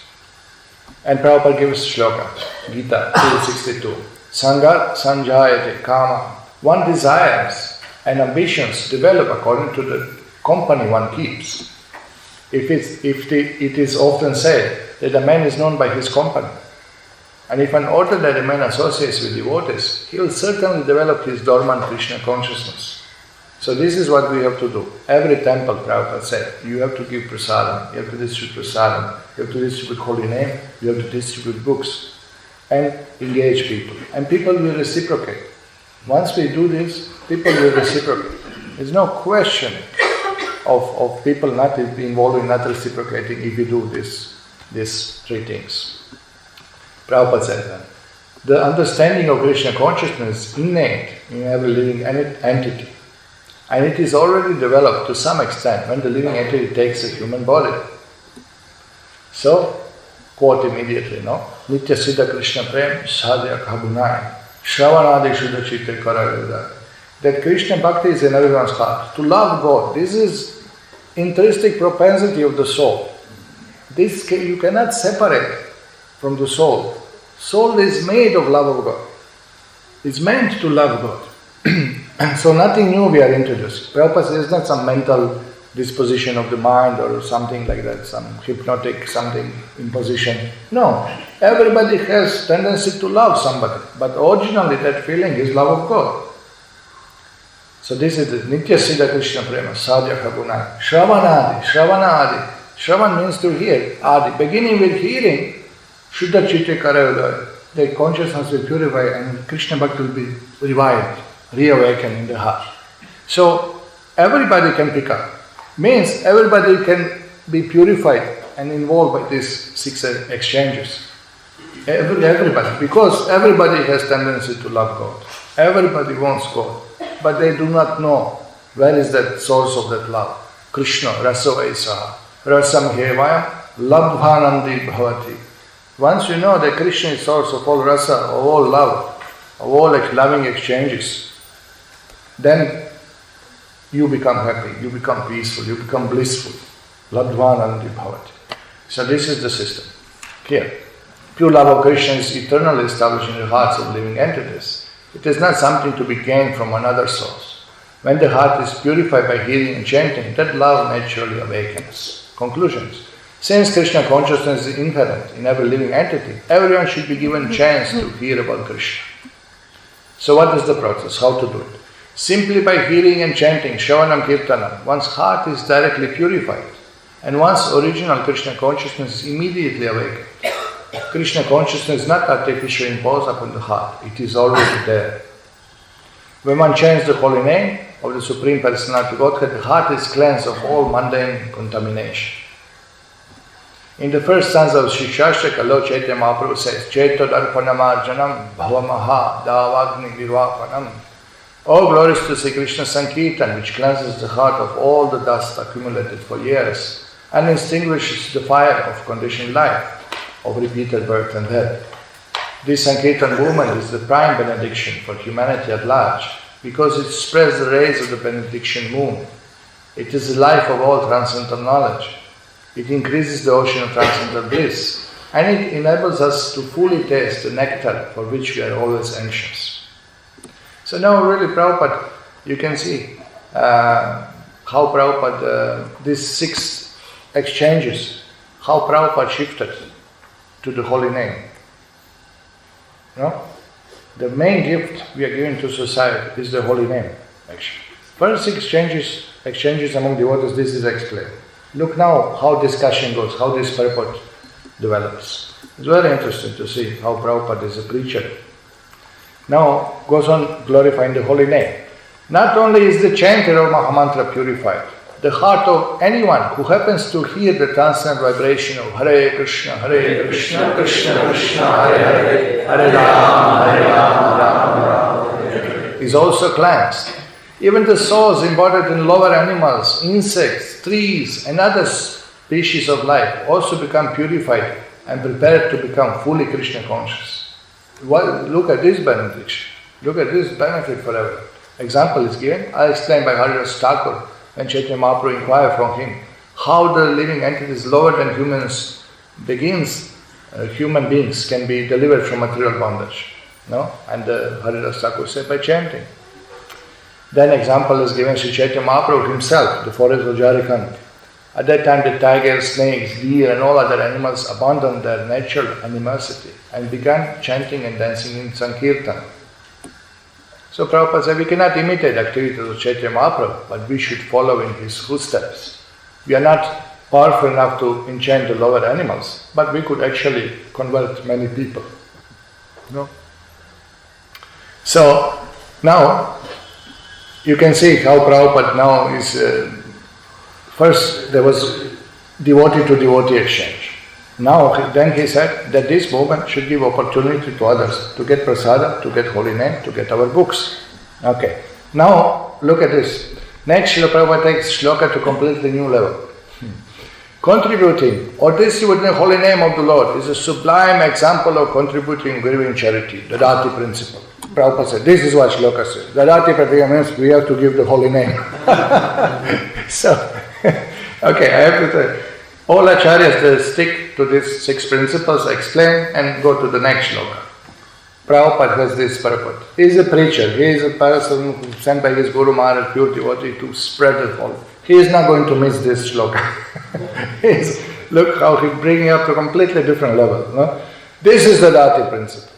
And Prabhupada gives shloka, Gita 262. Sangat sanjayate kama. One desires and ambitions develop according to the company one keeps. It is often said that a man is known by his company. And if an ordinary man associates with devotees, he will certainly develop his dormant Krishna consciousness. So this is what we have to do. Every temple, Prabhupada said, you have to give prasadam, you have to distribute prasadam, you have to distribute holy name, you have to distribute books, and engage people. And people will reciprocate. Once we do this, people will reciprocate. There's no question of people not involved in not reciprocating if we do these 3 things. Prabhupada said that the understanding of Krishna consciousness is innate in every living entity, and it is already developed to some extent when the living entity takes a human body. So, quote immediately, Nitya Siddha Krishna Prem Sadhya Kabunai Shravanadi Shuddha Chitta Karayuda. That Krishna Bhakti is in everyone's heart. To love God, this is intrinsic propensity of the soul. This you cannot separate from the soul. Soul is made of love of God. It's meant to love God. And so nothing new we are introducing. Prabhupada says it's not some mental disposition of the mind or something like that, some hypnotic something imposition. No, everybody has tendency to love somebody, but originally that feeling is love of God. So this is the Nitya Siddha Krishna Prema, Sadhya Kabunai. Shravanadi, Shravanadi. Shravan means to hear. Adi, beginning with hearing, Shuddha Chitta Karayuda, the consciousness will purify and Krishna Bhakti will be revived, reawakened in the heart. So everybody can pick up. Means everybody can be purified and involved by these 6 exchanges. Everybody, because everybody has tendency to love God. Everybody wants God, but they do not know where is that source of that love. Krishna, raso aisaha, rasam hevayam, labdhanandi bhavati. Once you know that Krishna is source of all rasa, of all love, of all loving exchanges, then you become happy, you become peaceful, you become blissful. Labdhanandi bhavati. So this is the system. Here, pure love of Krishna is eternally established in the hearts of living entities. It is not something to be gained from another source. When the heart is purified by hearing and chanting, that love naturally awakens. Conclusions. Since Krishna consciousness is inherent in every living entity, everyone should be given a chance to hear about Krishna. So what is the process? How to do it? Simply by hearing and chanting, Shravanam Kirtanam, one's heart is directly purified, and one's original Krishna consciousness is immediately awakened. Krishna consciousness is not artificially imposed upon the heart, it is already there. When one chants the holy name of the Supreme Personality of Godhead, the heart is cleansed of all mundane contamination. In the first stanza of Sri Shastra, Lord Chaitanya Mahaprabhu says, Chaito Darpanamarjanam Bhavamaha Davagni Virvapanam. All glories to Sri Krishna Sankirtan, which cleanses the heart of all the dust accumulated for years and extinguishes the fire of conditioned life, of repeated birth and death. This Sankirtan movement is the prime benediction for humanity at large, because it spreads the rays of the benediction moon. It is the life of all transcendental knowledge. It increases the ocean of transcendental bliss, and it enables us to fully taste the nectar for which we are always anxious. So now really Prabhupada, you can see how Prabhupada, these 6 exchanges, how Prabhupada shifted to the holy name. the main gift we are giving to society is the holy name, actually. First exchanges among devotees, this is explained. Look now how discussion goes, how this purport develops. It's very interesting to see how Prabhupada is a preacher. Now goes on glorifying the holy name. Not only is the chanter of Mahamantra purified, the heart of anyone who happens to hear the transcendent vibration of Hare Krishna, Krishna Krishna, Hare Hare, Hare Rama, Rama Rama, is also cleansed. Even the souls embodied in lower animals, insects, trees, and other species of life also become purified and prepared to become fully Krishna conscious. Well, look at this benefit. Look at this benefit forever. Example is given. I explained by Haridas Ṭhākura when Chaitanya Mahaprabhu inquired from him how the living entities lower than humans human beings can be delivered from material bondage. No? And Haridas Ṭhākura said by chanting. Then example is given Sri Chaitanya Mahaprabhu himself, the forest of Jharkhand. At that time the tigers, snakes, deer and all other animals abandoned their natural animosity and began chanting and dancing in Sankirtan. So Prabhupada said we cannot imitate activities of Chaitanya Mahaprabhu, but we should follow in his footsteps. We are not powerful enough to enchant the lower animals, but we could actually convert many people. No? So now you can see how Prabhupada now is, first there was devotee to devotee exchange. Now then he said that this movement should give opportunity to others to get prasada, to get holy name, to get our books. Okay. Now look at this. Next Srila Prabhupada takes shloka to completely new level. Contributing or distributing the holy name of the Lord is a sublime example of contributing giving charity, the Dāti principle. Prabhupada said, this is what shloka says. Dādati pratika means we have to give the holy name. So, okay, I have to tell you. All acharyas, they stick to these 6 principles, explain and go to the next shloka. Prabhupada has this purport. He is a preacher. He is a person sent by his Guru Maharaj, pure devotee, to spread the holy. He is not going to miss this shloka. Look how he's bringing up to a completely different level. No? This is the Dāti principle.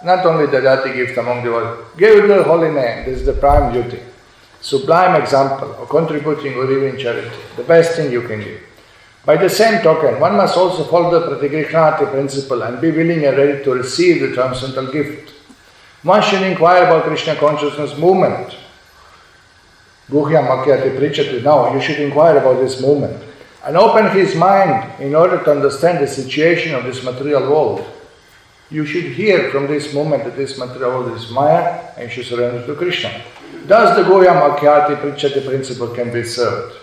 Not only the Dāti gift among devotees, give the holy name. This is the prime duty. Sublime example of contributing or giving charity. The best thing you can give. By the same token, one must also follow the Pratigrihnati principle and be willing and ready to receive the transcendental gift. One should inquire about Krishna consciousness movement. Guhyam Makyati Prichati. Now, you should inquire about this movement and open his mind in order to understand the situation of this material world. You should hear from this moment that this material world is Maya and you should surrender to Krishna. Thus the Guhyam Makyati Prichati principle can be served.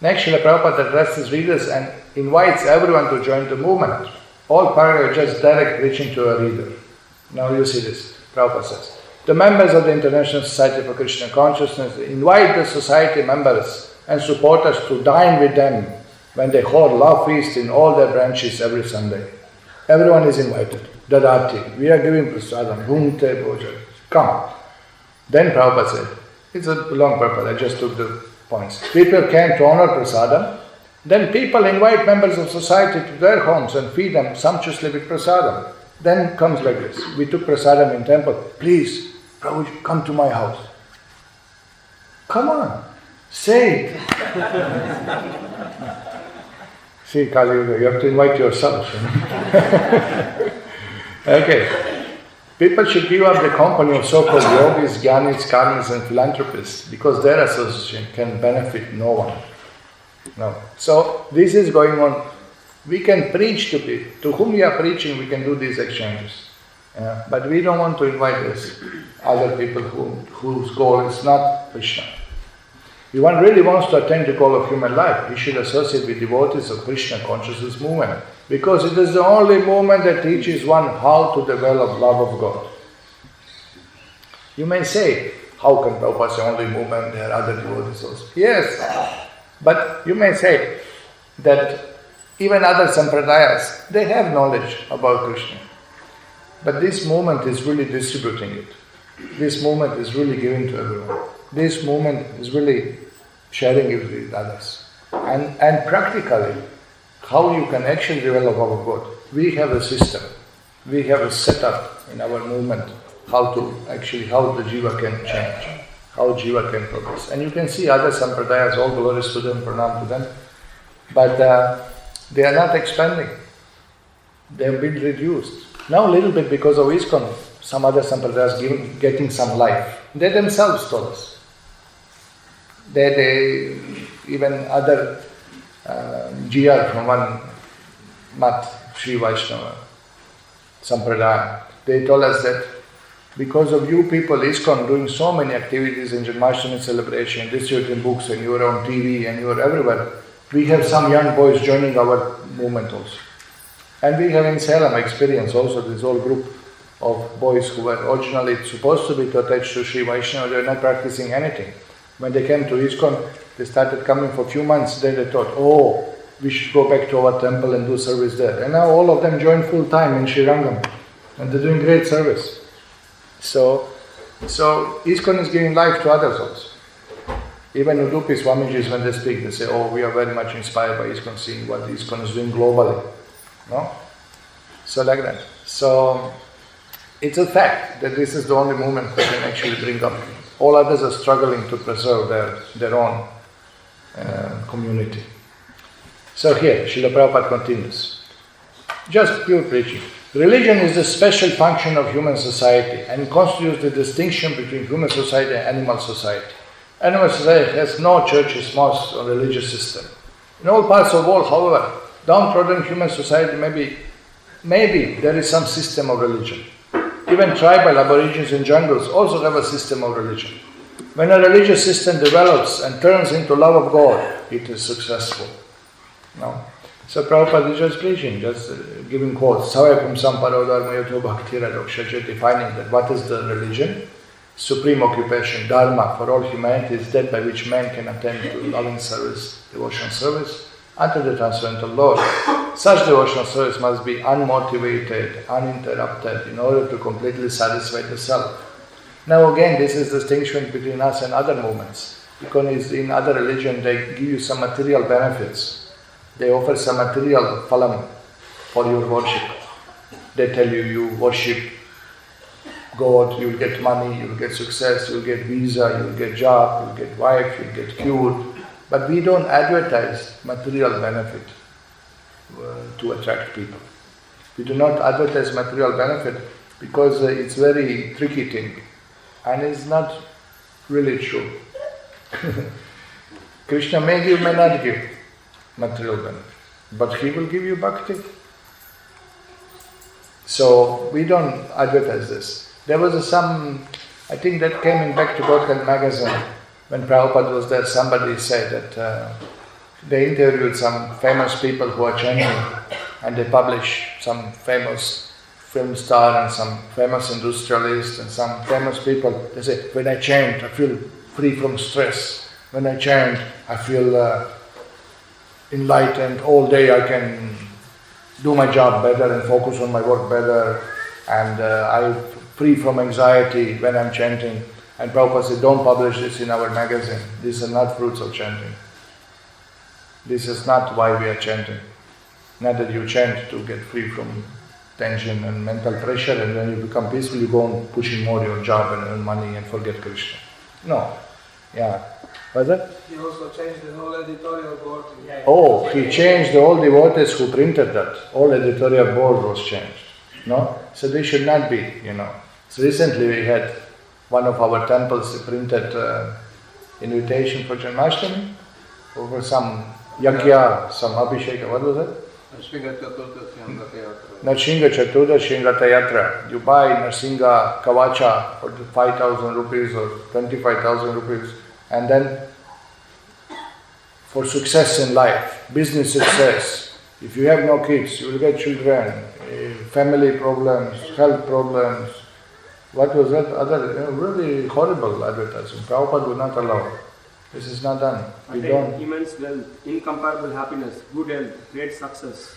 Next, Srila Prabhupada addresses readers and invites everyone to join the movement. All paragraphs just direct reaching to a reader. Now you see this. Prabhupada says, the members of the International Society for Krishna Consciousness invite the society members and supporters to dine with them when they hold love feast in all their branches every Sunday. Everyone is invited. Dadati, we are giving prasadam, bhunte bhojan. Come. Then Prabhupada said, it's a long purpose, I just took the points. People came to honor prasadam. Then people invite members of society to their homes and feed them sumptuously with prasadam. Then comes like this. We took prasadam in temple. Please, Prabhuji, come to my house. Come on, say it. See, Kali Yuga, you have to invite yourself. Okay. People should give up the company of so-called yogis, jnanis, karmis and philanthropists because their association can benefit no one. No. So this is going on. We can preach to people. To whom we are preaching, we can do these exchanges. But we don't want to invite this other people whose goal is not Krishna. If one really wants to attain the goal of human life, he should associate with devotees of Krishna consciousness movement, because it is the only movement that teaches one how to develop love of God. You may say, how can Prabhupada say only movement, there are other devotees also? Yes, but you may say that even other sampradayas, they have knowledge about Krishna. But this movement is really distributing it. This movement is really giving to everyone. This movement is really sharing it with others. And practically, how you can actually develop love of God. We have a system. We have a setup in our movement how the jiva can change, how jiva can progress. And you can see other sampradayas, all glories to them, pranam to them, but they are not expanding. They have been reduced. Now a little bit because of ISKCON, some other sampradayas getting some life. They themselves told us. They even other GR from one Mat, Sri Vaishnava Sampradaya, they told us that because of you people, ISKCON, doing so many activities in Janmashtami celebration, distributing books, and you are on TV and you are everywhere, we have some young boys joining our movement also. And we have in Salem experience also this whole group of boys who were originally supposed to be attached to Sri Vaishnava, they were not practicing anything. When they came to ISKCON, they started coming for a few months, then they thought, oh, we should go back to our temple and do service there. And now all of them join full time in Srirangam, and they're doing great service. So ISKCON is giving life to others also. Even Udupi Swamijis, when they speak, they say, oh, we are very much inspired by ISKCON, seeing what ISKCON is doing globally. No? So like that. So it's a fact that this is the only movement that can actually bring up. All others are struggling to preserve their own community. So here, Srila Prabhupada continues. Just pure preaching. Religion is the special function of human society and constitutes the distinction between human society and animal society. Animal society has no churches, mosques, or religious system. In all parts of the world, however, downtrodden human society maybe there is some system of religion. Even tribal aborigines in jungles also have a system of religion. When a religious system develops and turns into love of God, it is successful. No? So Prabhupada is just preaching, just giving quotes. Savayapam samparo dharma yato bhaktira dokshachya, defining that what is the religion? Supreme occupation, dharma for all humanity is that by which man can attain to loving service, devotional service, unto the transcendental Lord. Such devotional service must be unmotivated, uninterrupted, in order to completely satisfy the self. Now again, this is the distinction between us and other movements. Because in other religion, they give you some material benefits. They offer some material phalam for your worship. They tell you, you worship God, you'll get money, you'll get success, you'll get visa, you'll get job, you'll get wife, you'll get cured. But we don't advertise material benefit to attract people. We do not advertise material benefit because it's very tricky thing and it's not really true. Krishna may give, may not give material benefit, but he will give you bhakti. So we don't advertise this. There was I think that came in Back to Godhead magazine. When Prabhupada was there, somebody said that they interviewed some famous people who are chanting, and they publish some famous film star and some famous industrialist and some famous people. They say, when I chant, I feel free from stress. When I chant, I feel enlightened. All day I can do my job better and focus on my work better, and I'm free from anxiety when I'm chanting. And Prabhupada said, don't publish this in our magazine. These are not fruits of chanting. This is not why we are chanting. Not that you chant to get free from tension and mental pressure, and when you become peaceful, you go on pushing more your job and earn money and forget Krishna. No. Yeah. What's that? He also changed the whole editorial board. Oh, he changed all the devotees who printed that. All editorial board was changed. No? So they should not be, So recently we had one of our temples printed invitation for Janmashtami over some yagya, some abhisheka. What was it? Narsingha Chaturdashi Gatha Yatra. You buy Narsingha Kavacha for 5,000 rupees or 25,000 rupees, and then for success in life, business success, if you have no kids, you will get children, family problems, health problems. What was that other really horrible advertising? Prabhupada would not allow. This is not done. We don't. Immense wealth, incomparable happiness, good health, great success.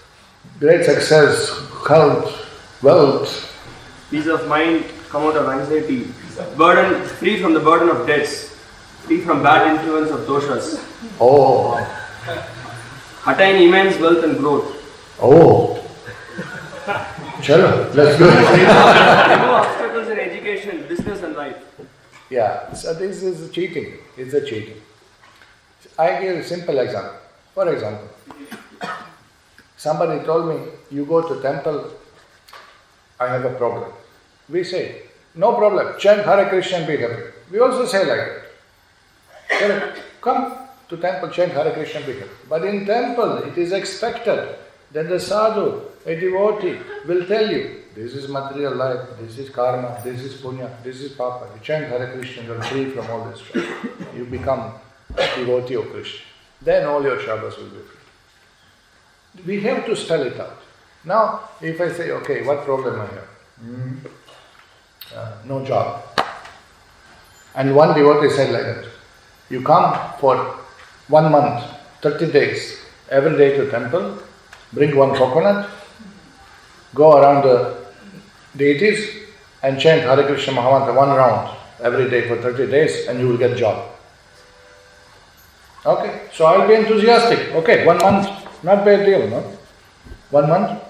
Great success, health, wealth. Peace of mind, come out of anxiety. Burden, free from the burden of debts. Free from bad influence of doshas. Oh. Attain immense wealth and growth. Oh. Chalo, let's go. Remove obstacles is an education, business and life. Yeah, so this is cheating. It's a cheating. I give a simple example. For example, somebody told me, you go to temple, I have a problem. We say, no problem, chant Hare Krishna and be happy. We also say like that. Come to temple, chant Hare Krishna and be happy. But in temple, it is expected that the sadhu, a devotee, will tell you, this is material life, this is karma, this is punya, this is papa. You chant Hare Krishna, you are free from all this stuff. You become a devotee of Krishna. Then all your Shabbos will be free. We have to spell it out. Now, if I say, okay, what problem I have? No job. And one devotee said like that, you come for 1 month, 30 days, every day to temple, bring one coconut, go around the deities and chant Hare Krishna Mahamantra 1 round every day for 30 days and you will get job. Okay, so I will be enthusiastic. Okay, 1 month, not bad deal, no? 1 month,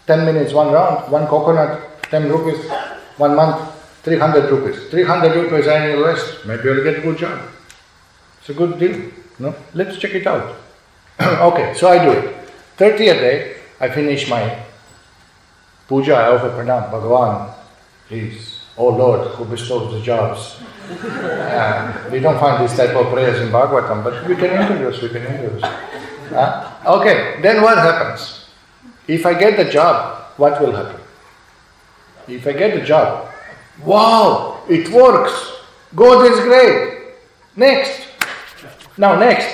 10 minutes, 1 round, 1 coconut, 10 rupees, 1 month, 300 rupees. 300 rupees I invest, maybe I will get a good job. It's a good deal, no? Let's check it out. Okay, so I do it. 30th day, I finish my puja, I offer pranam. Bhagavan is, oh Lord, who bestows the jobs. We don't find this type of prayers in Bhagavatam, but we can introduce. Okay, then what happens? If I get the job, what will happen? If I get the job, wow, it works. God is great. Next. Now next.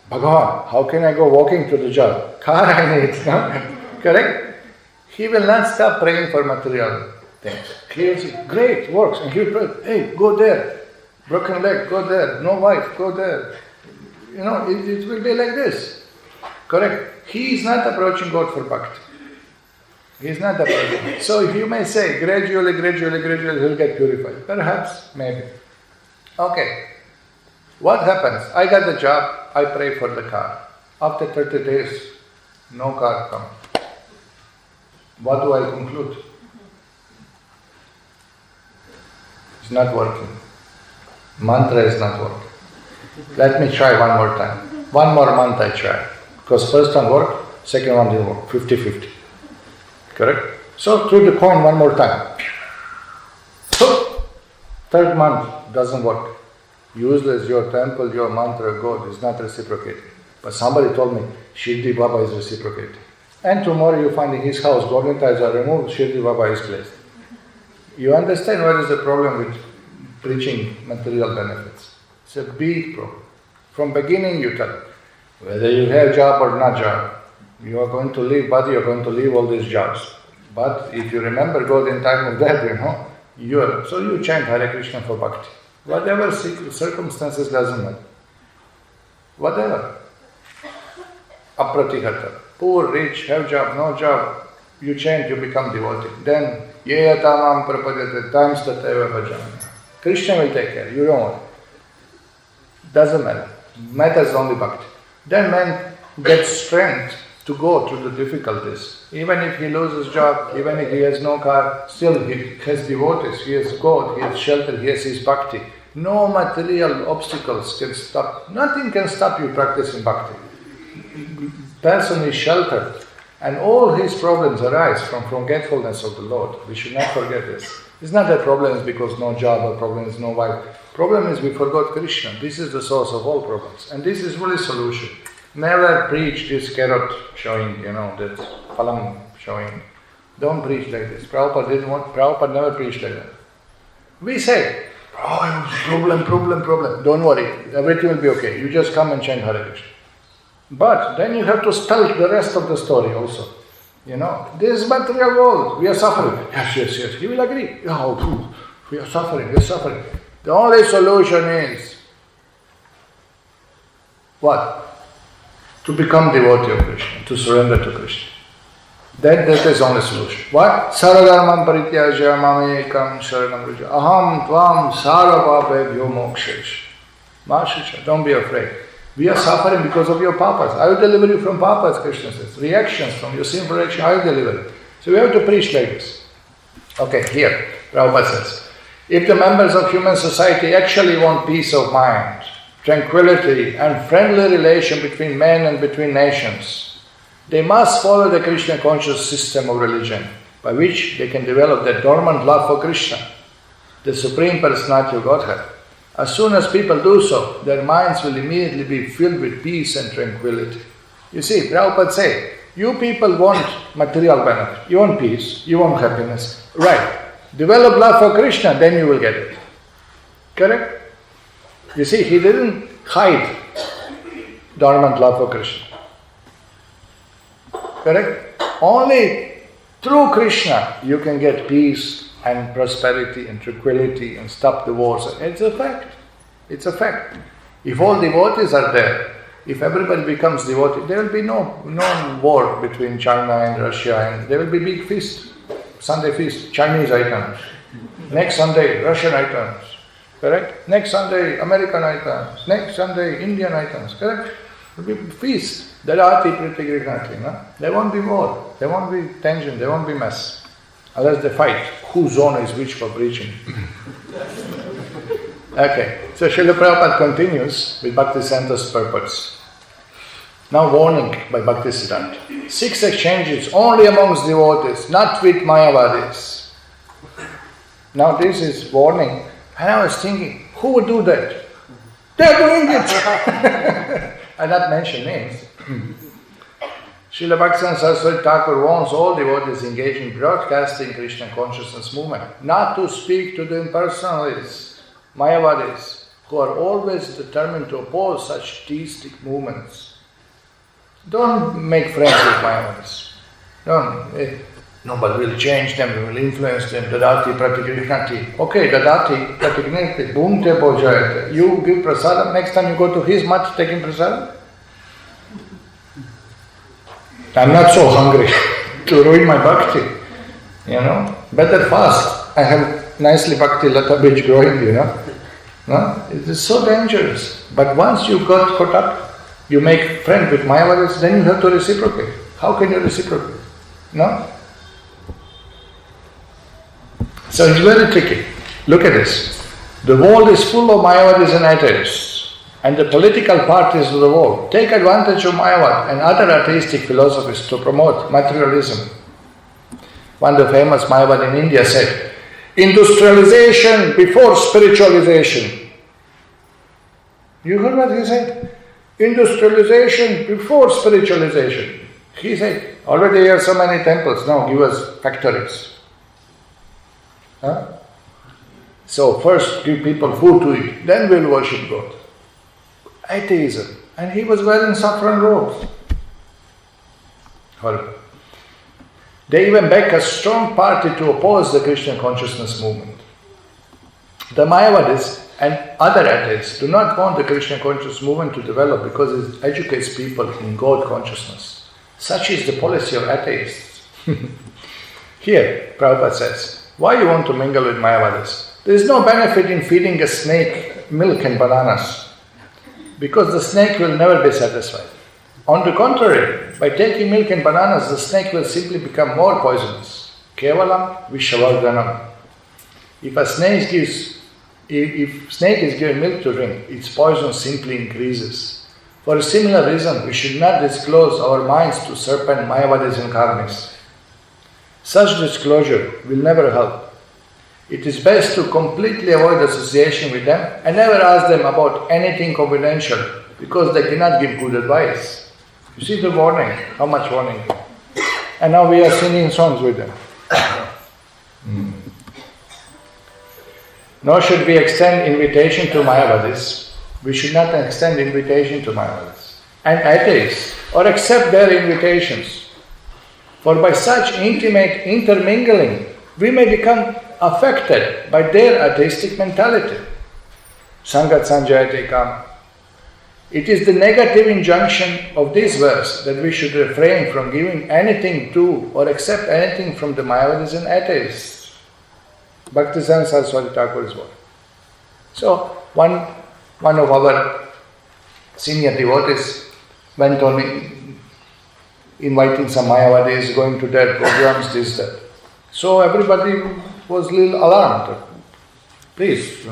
Bhagavan, how can I go walking to the job? Car I need, no? Correct? He will not stop praying for material things. He will say, great, works. And he will pray, hey, go there. Broken leg, go there. No wife, go there. You know, it will be like this. Correct? He is not approaching God for bhakti. He is not approaching. So you may say, gradually, he'll get purified. Perhaps, maybe. Okay. What happens? I got the job, I pray for the car. After 30 days, no car comes. What do I conclude? It's not working. Mantra is not working. Let me try one more time. 1 more month I try. Because first one worked, second one didn't work. 50-50. Correct? So throw the coin 1 more time. Third month doesn't work. Useless, your temple, your mantra, God is not reciprocating. But somebody told me, Shirdi Baba is reciprocating. And tomorrow you find in his house, golden tiles are removed, Shirdi Baba is placed. You understand what is the problem with preaching material benefits? It's a big problem. From beginning you tell, whether you have job or not job, you are going to leave body, you are going to leave all these jobs. But if you remember God in time of death, so you chant Hare Krishna for bhakti. Whatever circumstances doesn't matter. Whatever. Apratihata. Poor, rich, have job, no job. You chant, you become devotee. Then, yeyatamam prapadate, times tateva bhajami. Krishna will take care, you don't worry. Doesn't matter. Matters only bhakti. Then man gets strength to go through the difficulties. Even if he loses job, even if he has no car, still he has devotees, he has God, he has shelter, he has his bhakti. No material obstacles can stop, nothing can stop you practicing bhakti. Person is sheltered and all his problems arise from forgetfulness of the Lord. We should not forget this. It's not that problem is because no job or problem is no wife. Problem is we forgot Krishna. This is the source of all problems. And this is really solution. Never preach this carrot showing, that phalam showing. Don't preach like this. Prabhupada never preached like that. We say, problem. Don't worry, everything will be okay. You just come and chant Hare Krishna. But then you have to spell the rest of the story also. This material world, we are suffering. Yes. He will agree. We are suffering. The only solution is what? To become devotee of Krishna, to surrender to Krishna. That is the only solution. What? Sarva-dharmam parityajya mamekam sharanam vraja. Aham tvam sarva-papebhyo mokshesh. Mashicha, don't be afraid. We are suffering because of your papas. I will deliver you from papas, Krishna says. Reactions from your sinful reaction, I will deliver you. So we have to preach like this. Okay, here. Prabhupada says, if the members of human society actually want peace of mind, tranquility and friendly relation between men and between nations, they must follow the Krishna conscious system of religion, by which they can develop their dormant love for Krishna, the Supreme Personality of Godhead. As soon as people do so, their minds will immediately be filled with peace and tranquility. You see, Prabhupada said, you people want material benefit, you want peace, you want happiness. Right. Develop love for Krishna, then you will get it. Correct? You see, he didn't hide dormant love for Krishna. Correct? Only through Krishna you can get peace and prosperity and tranquility and stop the wars. It's a fact. It's a fact. If all devotees are there, if everybody becomes devotee, there will be no war between China and Russia, and there will be big feast, Sunday feast, Chinese items. Next Sunday, Russian items. Correct? Next Sunday, American items. Next Sunday, Indian items. Correct? There will be feast. Dādāti pratigrihati. No? There won't be war. There won't be tension. There won't be mess. Unless they fight. Whose zone is which for preaching? Okay. So Srila Prabhupada continues with Bhaktisiddhānta's purpose. Now warning by Bhaktisiddhānta. 6 exchanges only amongst devotees, not with Mayavadis. Now this is warning. And I was thinking, who would do that? They're doing it! I not mention names. Srila Bhaktisiddhānta Sarasvatī Ṭhākura warns all devotees engaged in broadcasting Krishna consciousness movement not to speak to the impersonalists, Mayavadis, who are always determined to oppose such theistic movements. Don't make friends with Mayavadis. Don't. Nobody will change them, we will influence them. Dādāti pratigrihati. Okay, Dādāti pratigrihati. Boom te bojayate. You give prasadam, next time you go to his mat taking prasadam. I'm not so hungry to ruin my bhakti. You know, better fast. I have nicely bhakti lata bij growing, you know. No? It is so dangerous. But once you got caught up, you make friend with Mayavadis, then you have to reciprocate. How can you reciprocate? No? So it's very tricky. Look at this. The world is full of Mayavadis and atheists, and the political parties of the world take advantage of Mayavad and other atheistic philosophies to promote materialism. One of the famous Mayavad in India said, industrialization before spiritualization. You heard what he said? Industrialization before spiritualization. He said, already you have so many temples, now give us factories. Huh? So first give people food to eat, then we'll worship God. Atheism. And he was wearing saffron robes. Horrible. They even back a strong party to oppose the Krishna consciousness movement. The Mayavadis and other atheists do not want the Krishna conscious movement to develop because it educates people in God consciousness. Such is the policy of atheists. Here, Prabhupada says, why you want to mingle with Mayavadis? There is no benefit in feeding a snake milk and bananas, because the snake will never be satisfied. On the contrary, by taking milk and bananas, the snake will simply become more poisonous. Kevalam vishavardhanam. If snake is given milk to drink, its poison simply increases. For a similar reason, we should not disclose our minds to serpent Mayavadis and karmis. Such disclosure will never help. It is best to completely avoid association with them and never ask them about anything confidential, because they cannot give good advice. You see the warning, how much warning. And now we are singing songs with them. Nor should we extend invitation to Mayavadis. We should not extend invitation to Mayavadis and atheists, or accept their invitations. For by such intimate intermingling, we may become affected by their atheistic mentality. Sangat sanjayate kama. It is the negative injunction of this verse that we should refrain from giving anything to or accept anything from the Mayavadis and atheists. Bhaktisiddhānta Sarasvatī Ṭhākura's word. So, one of our senior devotees went on inviting some Mayavadis, going to their programs, this, that. So everybody was a little alarmed. Please,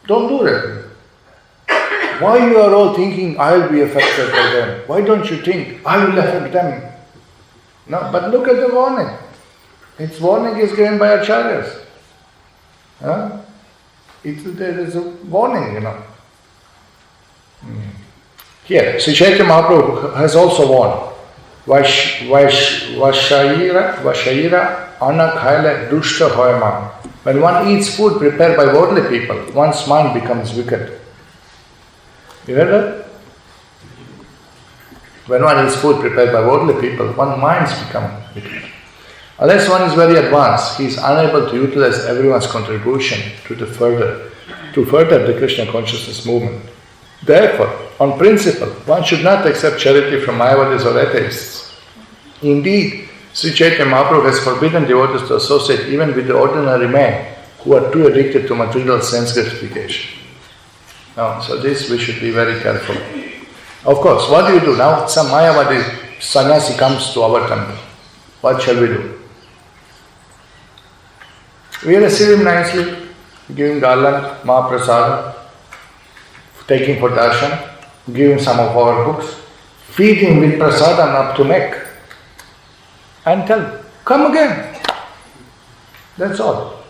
don't do that. Why you are all thinking I will be affected by them? Why don't you think I will affect them? No, but look at the warning. Its warning is given by acharyas. There is a warning, Here, Sri Chaitanya Mahaprabhu has also warned. Vashaira anakhaile dushta hoyama. When one eats food prepared by worldly people, one's mind becomes wicked. You heard that? When one eats food prepared by worldly people, one's minds become wicked. Unless one is very advanced, he is unable to utilize everyone's contribution to further the Krishna consciousness movement. Therefore, on principle, one should not accept charity from Mayavadis or atheists. Indeed, Sri Chaitanya Mahaprabhu has forbidden devotees to associate even with the ordinary men who are too addicted to material sense gratification. So this we should be very careful. Of course, what do you do? Now some Mayavadi sannyasi comes to our temple. What shall we do? We receive him nicely, give him garland, Mahaprasada, take him for darshan, give him some of our books, feed him with prasadam up to neck, and tell him, come again. That's all.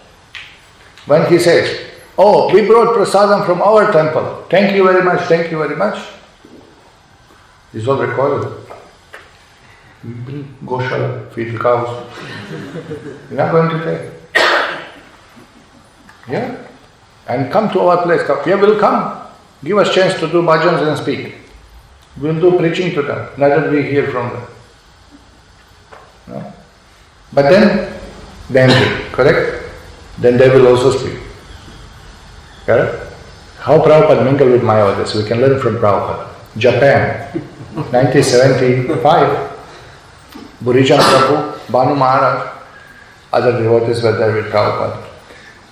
When he says, oh, we brought prasadam from our temple, thank you very much, it's all recorded. We bring Goswāmī, feed the cows. You're not going to take. Yeah? And come to our place. Yeah, we'll come. Give us chance to do bhajans and speak. We'll do preaching to them. Not that we hear from them. No? But then correct? Then they will also speak. Correct? How Prabhupada mingled with Mayavadis. We can learn from Prabhupada. Japan, 1975. Burijan Prabhu, Banu Maharaj, other devotees were there with Prabhupada.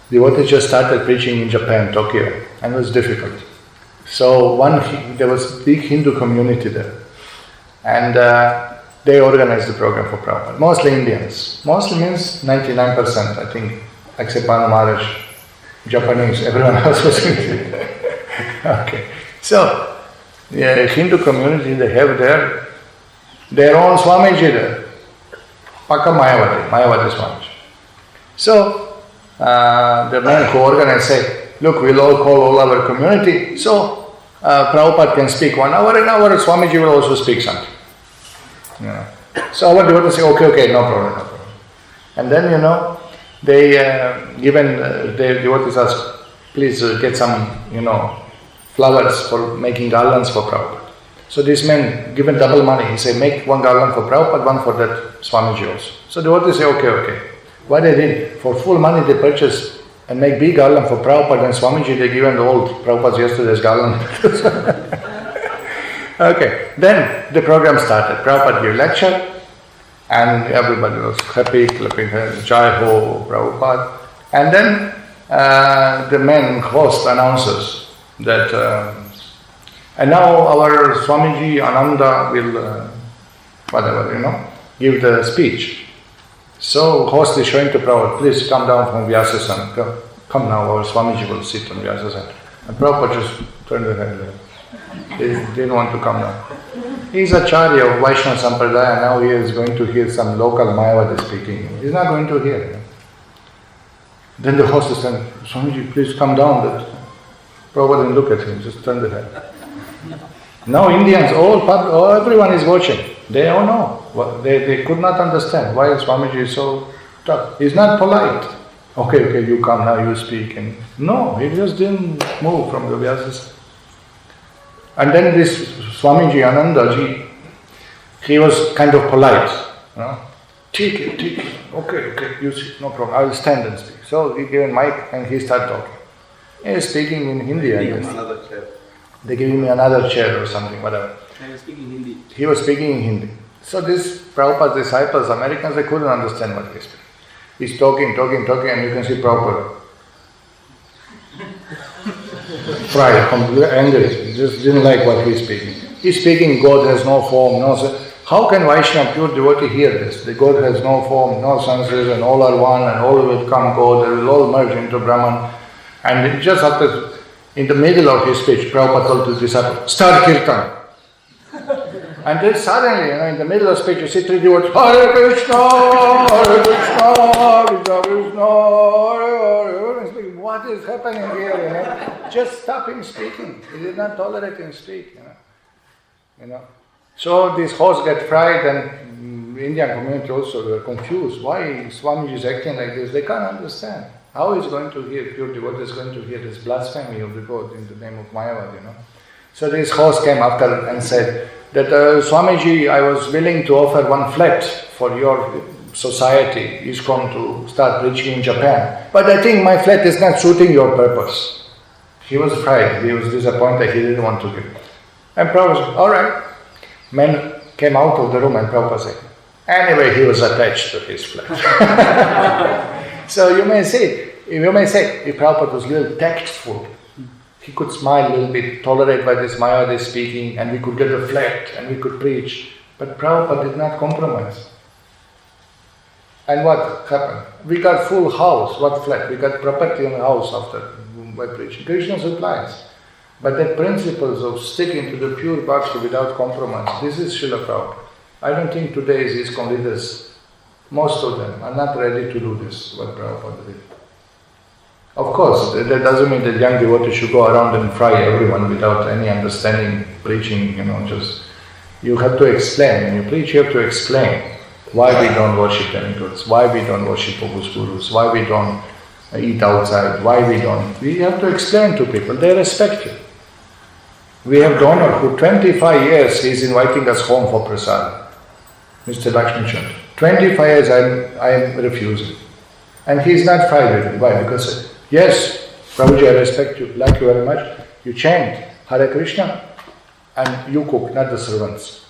Devotees just started preaching in Japan, Tokyo, and it was difficult. So there was a big Hindu community there, and they organized the program for Prabhupada. Mostly Indians. Mostly means 99%, I think, except Banu Maharaj, Japanese, everyone else was Indian. Okay. So, the Hindu community, they have their own Swamiji there. Paka Mayavadi Swamiji. So, the men who organize say, look, we'll all call all our community, so Prabhupada can speak 1 hour, and our Swamiji will also speak something. So our devotees say, okay, no problem. And then, they the devotees ask, please get some, flowers for making garlands for Prabhupada. So these men given double money. He said, make 1 garland for Prabhupada, 1 for that Swamiji also. So devotees say, okay. What they did, for full money they purchased and make big garland for Prabhupada, and Swamiji they given the old Prabhupada's yesterday's garland. Okay, then the program started. Prabhupada gave lecture, and everybody was happy, clapping hands, Jai Ho, Prabhupada. And then the main host announces that, and now our Swamiji Ananda will, give the speech. So host is showing to Prabhupada, please come down from Vyasasana. Come now, our Swamiji will sit on Vyasasana. And Prabhupada just turned the head there. He didn't want to come now. He's Acharya of Vaishnava Sampradaya, now he is going to hear some local Mayavadi speaking. He's not going to hear. Then the host is saying, Swamiji, please come down. Prabhupada didn't look at him, just turned the head. Now Indians, everyone is watching. They all know. They could not understand why Swamiji is so tough. He's not polite. Okay, you come now, you speak. And no, he just didn't move from the Vyasas. And then this Swamiji Anandaji, he was kind of polite. Take it. Okay, you see, no problem. I will stand and speak. So he gave a mic and he started talking. He was speaking in Hindi, I guess. Another chair. They gave me another chair or something, whatever. He was speaking Hindi. He was speaking in Hindi. So these Prabhupada's disciples, Americans, they couldn't understand what he's speaking. He's talking, and you can see Prabhupada fried, completely angry. He just didn't like what he's speaking. He's speaking, God has no form, How can Vaishnava, pure devotee, hear this? The God has no form, no senses, and all are one, and all will come God, they will all merge into Brahman. And just after, in the middle of his speech, Prabhupada told his disciples, start kirtan. And then suddenly, in the middle of speech, you see three devotees, Hare Krishna, Hare Krishna, Krishna Krishna, Hare Hare. What is happening here? Just stop him speaking. He did not tolerate him speak. So these hosts get fried, and Indian community also were confused. Why Swami is acting like this? They can't understand. How is going to hear, pure devotee is going to hear this blasphemy of the God in the name of Mayavad, So this host came after and said that, Swamiji, I was willing to offer one flat for your society. He's going to start preaching in Japan. But I think my flat is not suiting your purpose. He was frightened, he was disappointed, he didn't want to give. And Prabhupada said, all right. Men came out of the room and Prabhupada said, anyway, he was attached to his flat. So you may say, if Prabhupada was a little tactful, he could smile a little bit, tolerate what this Mayavad is speaking, and we could get a flat and we could preach. But Prabhupada did not compromise. And what happened? We got full house. What flat? We got property in the house after by preaching. Krishna supplies. But the principles of sticking to the pure bhakti without compromise, this is Srila Prabhupada. I don't think today's ISKCON leaders, most of them, are not ready to do this, what Prabhupada did. Of course, that doesn't mean that young devotees should go around and fry everyone without any understanding, preaching, just... You have to explain. When you preach, you have to explain why we don't worship demigods, why we don't worship August Gurus, why we don't eat outside, why we don't... We have to explain to people. They respect you. We have donor who 25 years he is inviting us home for prasad. Mr. Lakshmi Chandra. 25 years I am refusing. And he is not frightened with me. Why? Because, yes, Prabhuji, I respect you, like you very much. You chant Hare Krishna and you cook, not the servants.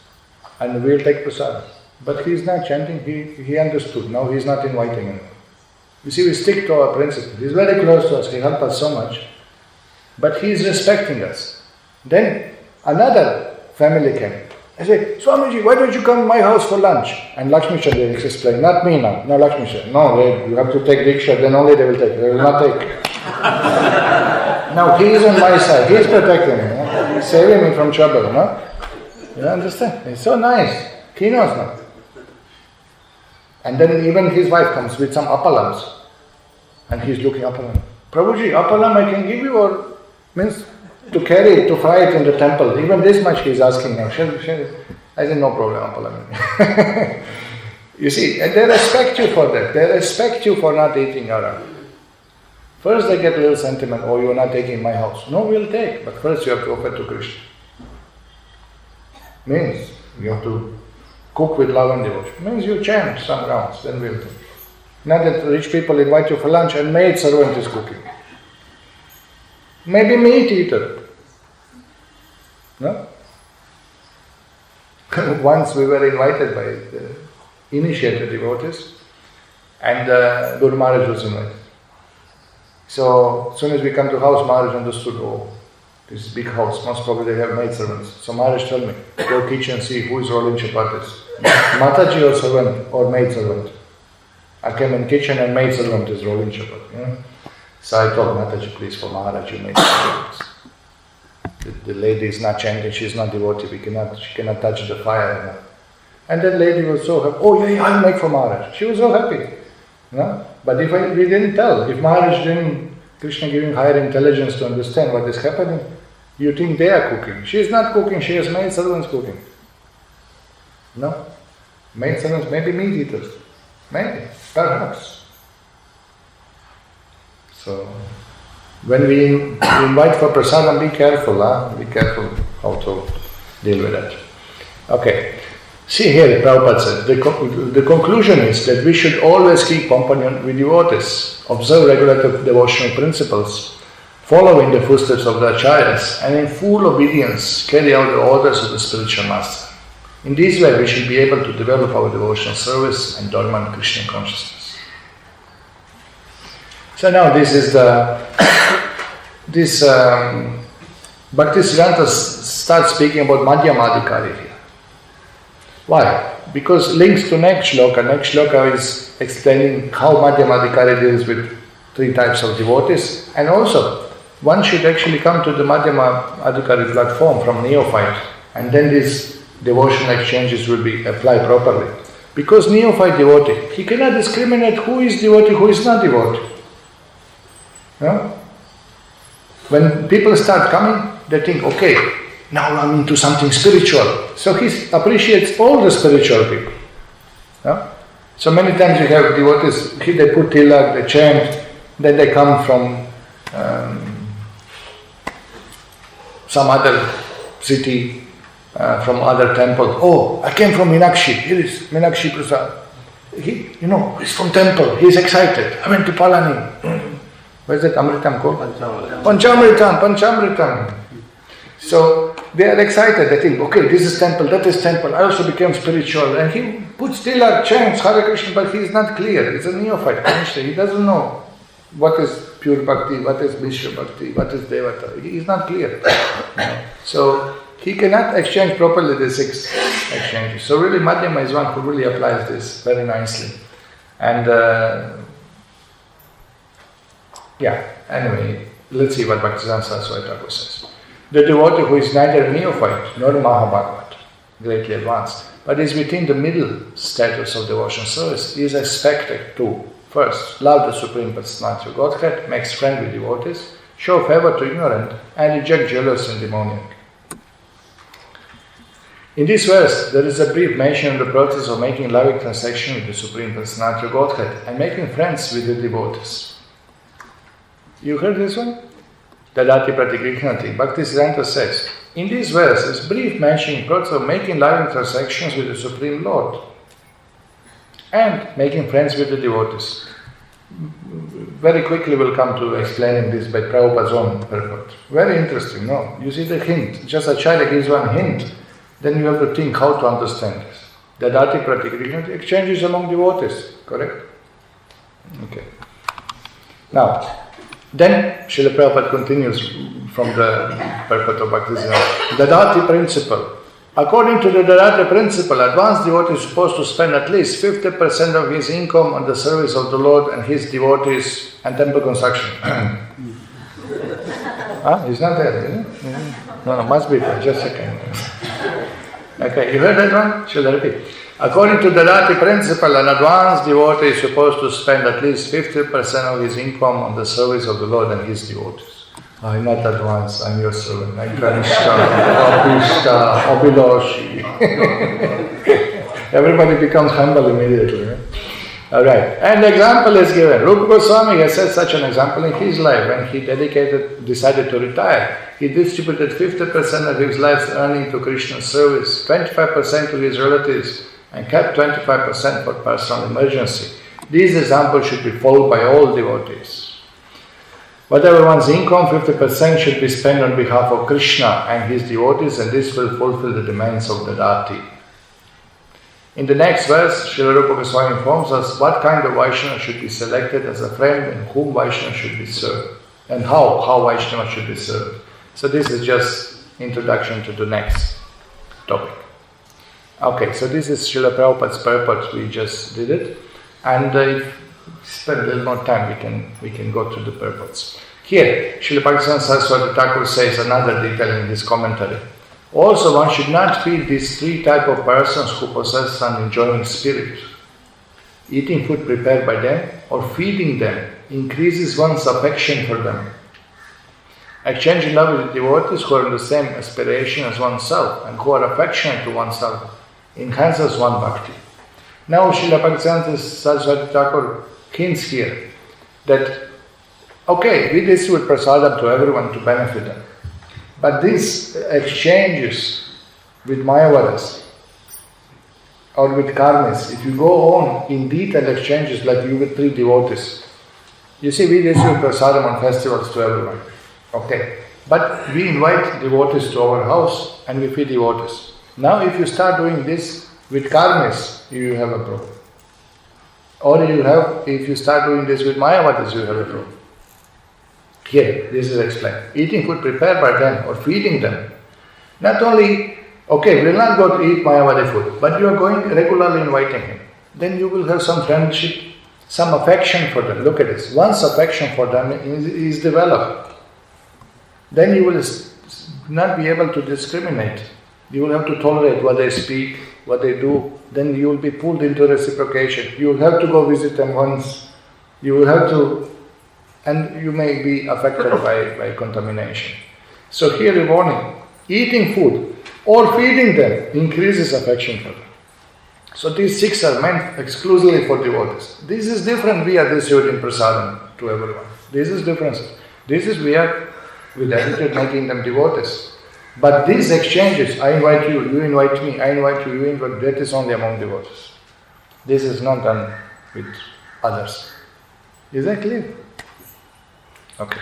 And we will take prasad. But he is not chanting, he understood. Now he is not inviting him. You see, we stick to our principle. He is very close to us, he helped us so much. But he is respecting us. Then another family came. I said, Swamiji, why don't you come to my house for lunch? And Lakshmi Chandra explained, not me now. No, Lakshmi Chandra. No, you have to take Diksha, then only they will take. They will not take. Now he is on my side. He is protecting me. He's saving me from trouble. You understand? It's so nice. He knows now. And then even his wife comes with some appalams. And he's looking appalam. Prabhuji, appalam I can give you, or means to carry it, to fry it in the temple. Even this much he's asking now. I said, no problem, appalam. You see, and they respect you for that. They respect you for not eating aram. First they get a little sentiment, oh, you're not taking my house. No, we'll take, but first you have to offer to Krishna. Means you have to cook with love and devotion. Means you chant some rounds, then we'll take. Not that rich people invite you for lunch and maid servant is cooking. Maybe meat eater. No? Once we were invited by the initiated devotees, and Guru Maharaj was invited. So, as soon as we come to house, Maharaj understood, oh, this is big house, most probably they have maid servants. So Maharaj told me, go kitchen, see who is rolling chapatis. Mataji or servant or maid servant. I came in kitchen and maid servant is rolling chapati. So I told Mataji, please, for Maharaj, you make chapatis. The lady is not chanting, she is not devotee, she cannot touch the fire. And that lady was so happy, oh yeah, I'll make for Maharaj. She was so happy. No? But we didn't tell, if Maharaj didn't, Krishna giving higher intelligence to understand what is happening, you think they are cooking. She is not cooking, she has maid servants cooking. No? Maid servants, maybe meat eaters. Maybe, perhaps. So, when we invite for prasadam, be careful, be careful how to deal with that. Okay. See here, Prabhupada said, the conclusion is that we should always keep company with devotees, observe regular devotional principles, follow in the footsteps of the acharyas, and in full obedience carry out the orders of the spiritual master. In this way, we should be able to develop our devotional service and dormant Krishna consciousness. So now this is Bhaktisiddhānta starts speaking about Madhyamadikari here. Why? Because links to next shloka. Next shloka is explaining how Madhyamadikari deals with 3 types of devotees, and also one should actually come to the Madhyamadikari platform from neophyte, and then these devotional exchanges will be applied properly. Because neophyte devotee, he cannot discriminate who is devotee, who is not devotee. Yeah? When people start coming, they think, okay, now I'm into something spiritual. So he appreciates all the spiritual people. Yeah? So many times you have devotees, they put tilak, they chant, then they come from some other city, from other temple. Oh, I came from Meenakshi. Here is Meenakshi Prasad. He's from temple. He's excited. I went to Palani. Where's that Amritam called? Panchamritam. So they are excited. They think, okay, this is temple, that is temple. I also became spiritual. And he puts tilak, chants Hare Krishna, but he is not clear. He's a neophyte. He doesn't know what is pure bhakti, what is Mishra bhakti, what is devata. He is not clear. So he cannot exchange properly the 6 exchanges. So really Madhyama is one who really applies this very nicely. And anyway, let's see what Bhaktisiddhānta Sarasvatī Thakur says. The devotee who is neither neophyte nor Mahabhagavat, greatly advanced, but is within the middle status of devotional service, is expected to, first, love the Supreme Personality of Godhead, makes friend with devotees, show favor to ignorant, and reject jealous and demoniac. In this verse, there is a brief mention of the process of making loving transaction with the Supreme Personality of Godhead and making friends with the devotees. You heard this one? Dadati Pratigrihnati. Bhaktisiddhānta says, in this verse is brief mentioning the process of making loving transactions with the Supreme Lord and making friends with the devotees. Very quickly we'll come to explaining this by Prabhupāda's own purport. Very interesting, no? You see the hint. Just a child gives one hint, then you have to think how to understand this. Dadati Pratigrihnati, exchanges among devotees, correct? Okay. Now, then Srila Prabhupada continues from the purport of Bhaktisiddhānta. Dadati principle. According to the Dadati principle, advanced devotee is supposed to spend at least 50% of his income on the service of the Lord and his devotees and temple construction. He's not there, is he? No, must be there. Just a second. Okay, you heard that one? Shall I repeat? According to the Dadati principle, an advanced devotee is supposed to spend at least 50% of his income on the service of the Lord and his devotees. I'm not advanced, I'm your servant. I'm Kanishta, Abhilashi. Everybody becomes humble immediately. Right? Alright, and the example is given. Rupa Goswāmī has set such an example in his life. When he decided to retire, he distributed 50% of his life's earning to Krishna's service, 25% to his relatives, and kept 25% for personal emergency. These examples should be followed by all devotees. Whatever one's income, 50% should be spent on behalf of Krishna and his devotees, and this will fulfill the demands of the Dadati. In the next verse, Srila Rupa Goswāmī informs us what kind of Vaishnava should be selected as a friend and whom Vaishnava should be served, and how Vaishnava should be served. So this is just introduction to the next topic. Okay, so this is Srila Prabhupada's purport. We just did it, and if we spend a little more time, we can go through the purports. Here, Srila Bhaktisiddhānta Sarasvatī Thakur says another detail in this commentary. Also, one should not feed these 3 types of persons who possess an enjoying spirit. Eating food prepared by them or feeding them increases one's affection for them. Exchanging love with devotees who are in the same aspiration as oneself and who are affectionate to oneself enhances one bhakti. Now Srila Bhaktisiddhānta Sarasvatī Thakur hints here that, okay, we distribute prasadam to everyone to benefit them. But these exchanges with Mayavadas or with karmis, if you go on in detailed exchanges like you with 3 devotees, you see we distribute prasadam on festivals to everyone. Okay. But we invite devotees to our house and we feed devotees. Now if you start doing this with karmis, you have a problem. Or if you start doing this with Mayavadas, you have a problem. Here, this is explained. Eating food prepared by them or feeding them not only Okay, we will not go to eat Mayavadi food, but you are going regularly inviting him. Then you will have some friendship, some affection for them. Look at this. Once affection for them is developed, then you will not be able to discriminate. You will have to tolerate what they speak, what they do. Then you will be pulled into reciprocation. You will have to go visit them once. You will have to, and you may be affected by contamination. So here a warning. Eating food or feeding them increases affection for them. So these 6 are meant exclusively for devotees. This is different. We are distributing prasadam to everyone. This is different. This is we are with attitude making them devotees. But these exchanges, I invite you, you invite me, I invite you, you invite, that is only among devotees. This is not done with others. Is that clear? Okay.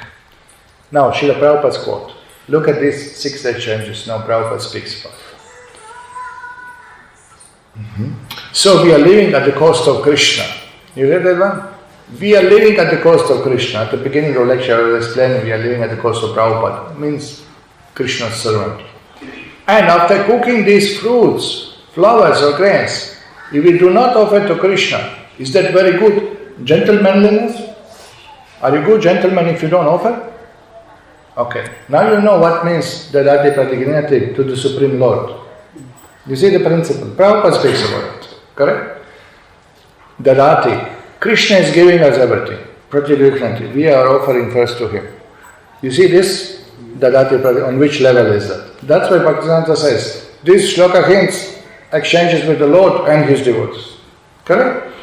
Now, Srila Prabhupada's quote. Look at these 6 exchanges. Now Prabhupada speaks about. So we are living at the cost of Krishna. You read that one? We are living at the cost of Krishna. At the beginning of the lecture I was explaining we are living at the cost of Prabhupada. It means Krishna's servant. And after cooking these fruits, flowers or grains, if we do not offer to Krishna, is that very good gentlemanliness? Are you good gentleman if you don't offer? Okay. Now you know what means Dadati Pratigrinati to the Supreme Lord. You see the principle. Prabhupada speaks about it. Correct? Dadati. Krishna is giving us everything. Pratigrinati. We are offering first to him. You see this? Dadati Pratigrinati. On which level is that? That's why Bhaktisiddhānta says, this shloka hints exchanges with the Lord and his devotees. Correct?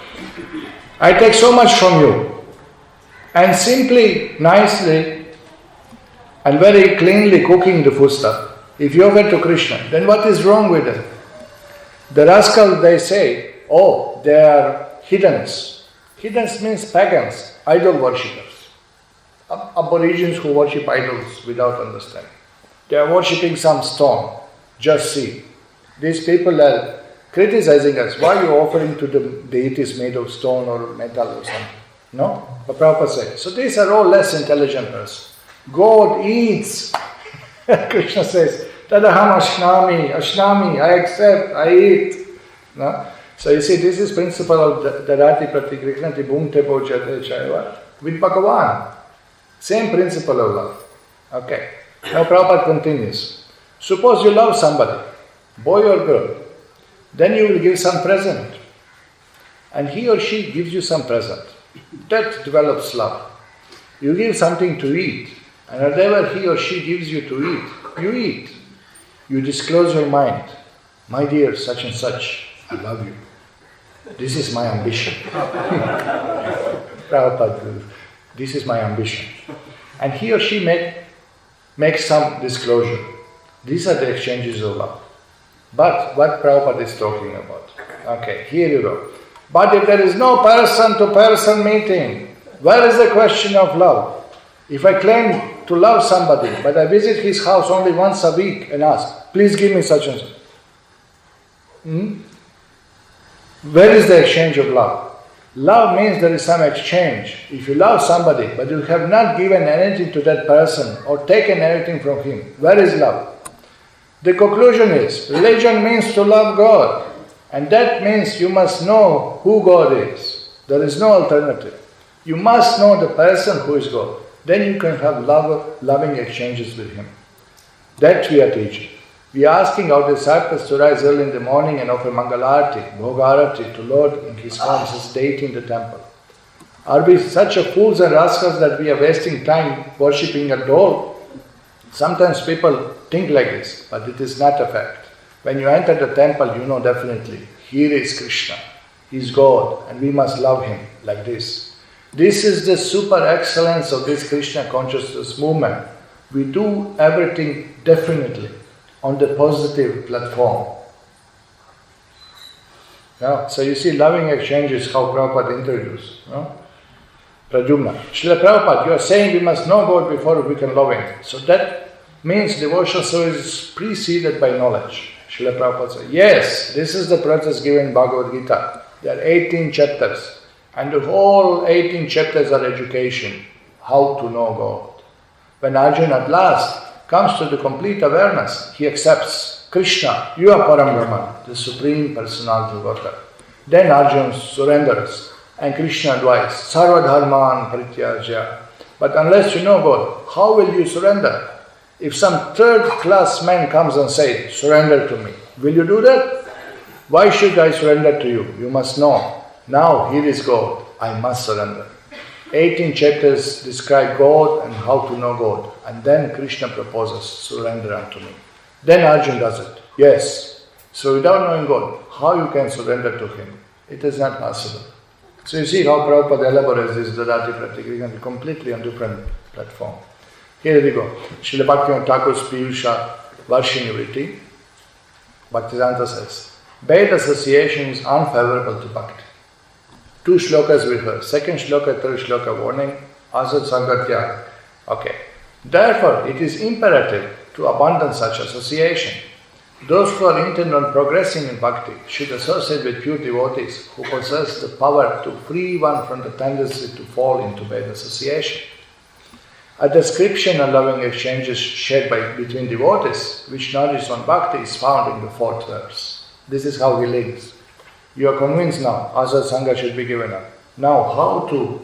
I take so much from you. And simply, nicely, and very cleanly cooking the food stuff. If you offer to Krishna, then what is wrong with it? The rascals, they say, oh, they are heathens. Heathens means pagans, idol worshippers. Aborigines who worship idols without understanding. They are worshipping some stone. Just see. These people are criticizing us. Why are you offering to the deities made of stone or metal or something? No? But Prabhupada says. So these are all less intelligent persons. God eats. Krishna says, Tadaham Ashnami, I accept, I eat. No? So you see, this is principle of Dadati Pratigrinati Bhumte Bhojate Chaiva with Bhagavan. Same principle of love. Okay. Now Prabhupada continues. Suppose you love somebody, boy or girl, then you will give some present. And he or she gives you some present. That develops love. You give something to eat. And whatever he or she gives you to eat, you eat. You disclose your mind. My dear, such and such, I love you. This is my ambition. Prabhupada, this is my ambition. And he or she makes some disclosure. These are the exchanges of love. But what Prabhupada is talking about. Okay, here you go. But if there is no person-to-person meeting, where is the question of love? If I claim to love somebody, but I visit his house only once a week and ask, please give me such and such. Where is the exchange of love? Love means there is some exchange. If you love somebody, but you have not given anything to that person or taken anything from him, where is love? The conclusion is, religion means to love God. And that means you must know who God is. There is no alternative. You must know the person who is God. Then you can have loving exchanges with him. That we are teaching. We are asking our disciples to rise early in the morning and offer Mangalarati, Bhogarati to Lord in his form, his deity in the temple. Are we such a fools and rascals that we are wasting time worshipping a doll? Sometimes people think like this, but it is not a fact. When you enter the temple, you know definitely, here is Krishna, he is God, and we must love him like this. This is the super excellence of this Krishna consciousness movement. We do everything definitely on the positive platform. Yeah? So you see, loving exchange is how Prabhupada introduced. No? Pradyumna. Srila Prabhupada, you are saying we must know God before we can love him. So that means devotional service is preceded by knowledge. Srila Prabhupada said, yes, this is the process given in Bhagavad Gita. There are 18 chapters. And the whole 18 chapters are education, how to know God. When Arjuna at last comes to the complete awareness, he accepts Krishna, you are Param Brahman, the Supreme Personality of Godhead. Then Arjuna surrenders and Krishna advises, Sarva-dharman parityajya. But unless you know God, how will you surrender? If some third-class man comes and says, surrender to me, will you do that? Why should I surrender to you? You must know. Now here is God, I must surrender. 18 chapters describe God and how to know God. And then Krishna proposes, surrender unto me. Then Arjuna does it. Yes. So without knowing God, how you can surrender to Him? It is not possible. So you see how Prabhupada elaborates this Rādhā-ramaṇa completely on different platform. Here we go. Śrīla Bhaktivinoda Thakur's Pīyūṣa-varṣiṇī-vṛtti. Bhaktisiddhānta says, bad association is unfavorable to bhakti. 2 shlokas we heard. Second shloka, third shloka warning, asat sangatya. Okay. Therefore, it is imperative to abandon such association. Those who are intent on progressing in bhakti should associate with pure devotees who possess the power to free one from the tendency to fall into bad association. A description and loving exchanges shared between devotees, which nourishes on bhakti, is found in the 4th verse. This is how he links. You are convinced now, asat sangha should be given up. Now, how to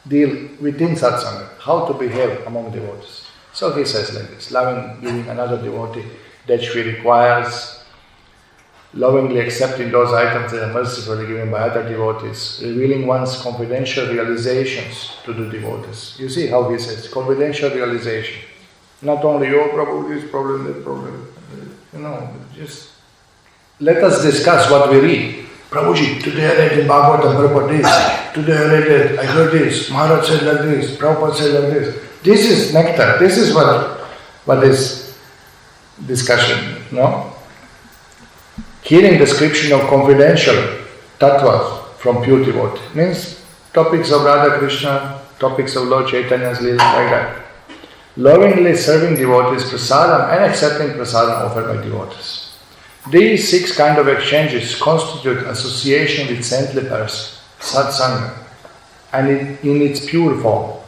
deal within satsanga, how to behave among devotees. So he says like this, loving giving another devotee that she requires, lovingly accepting those items that are mercifully given by other devotees, revealing one's confidential realizations to the devotees. You see how he says, confidential realization. Not only, oh Prabhu, this problem, that problem. Just let us discuss what we read. Prabhuji, today I read in Bhagavatam, Prabhupada this. Today I read it, I heard this. Maharaj said like this, Prabhupada said like this. This is nectar. This is what is discussion, no? Hearing description of confidential tattvas from pure devotee means topics of Radha Krishna, topics of Lord Chaitanya's Leela, like that. Lovingly serving devotees prasadam and accepting prasadam offered by devotees. These 6 kind of exchanges constitute association with saintly person, satsanga, and in its pure form.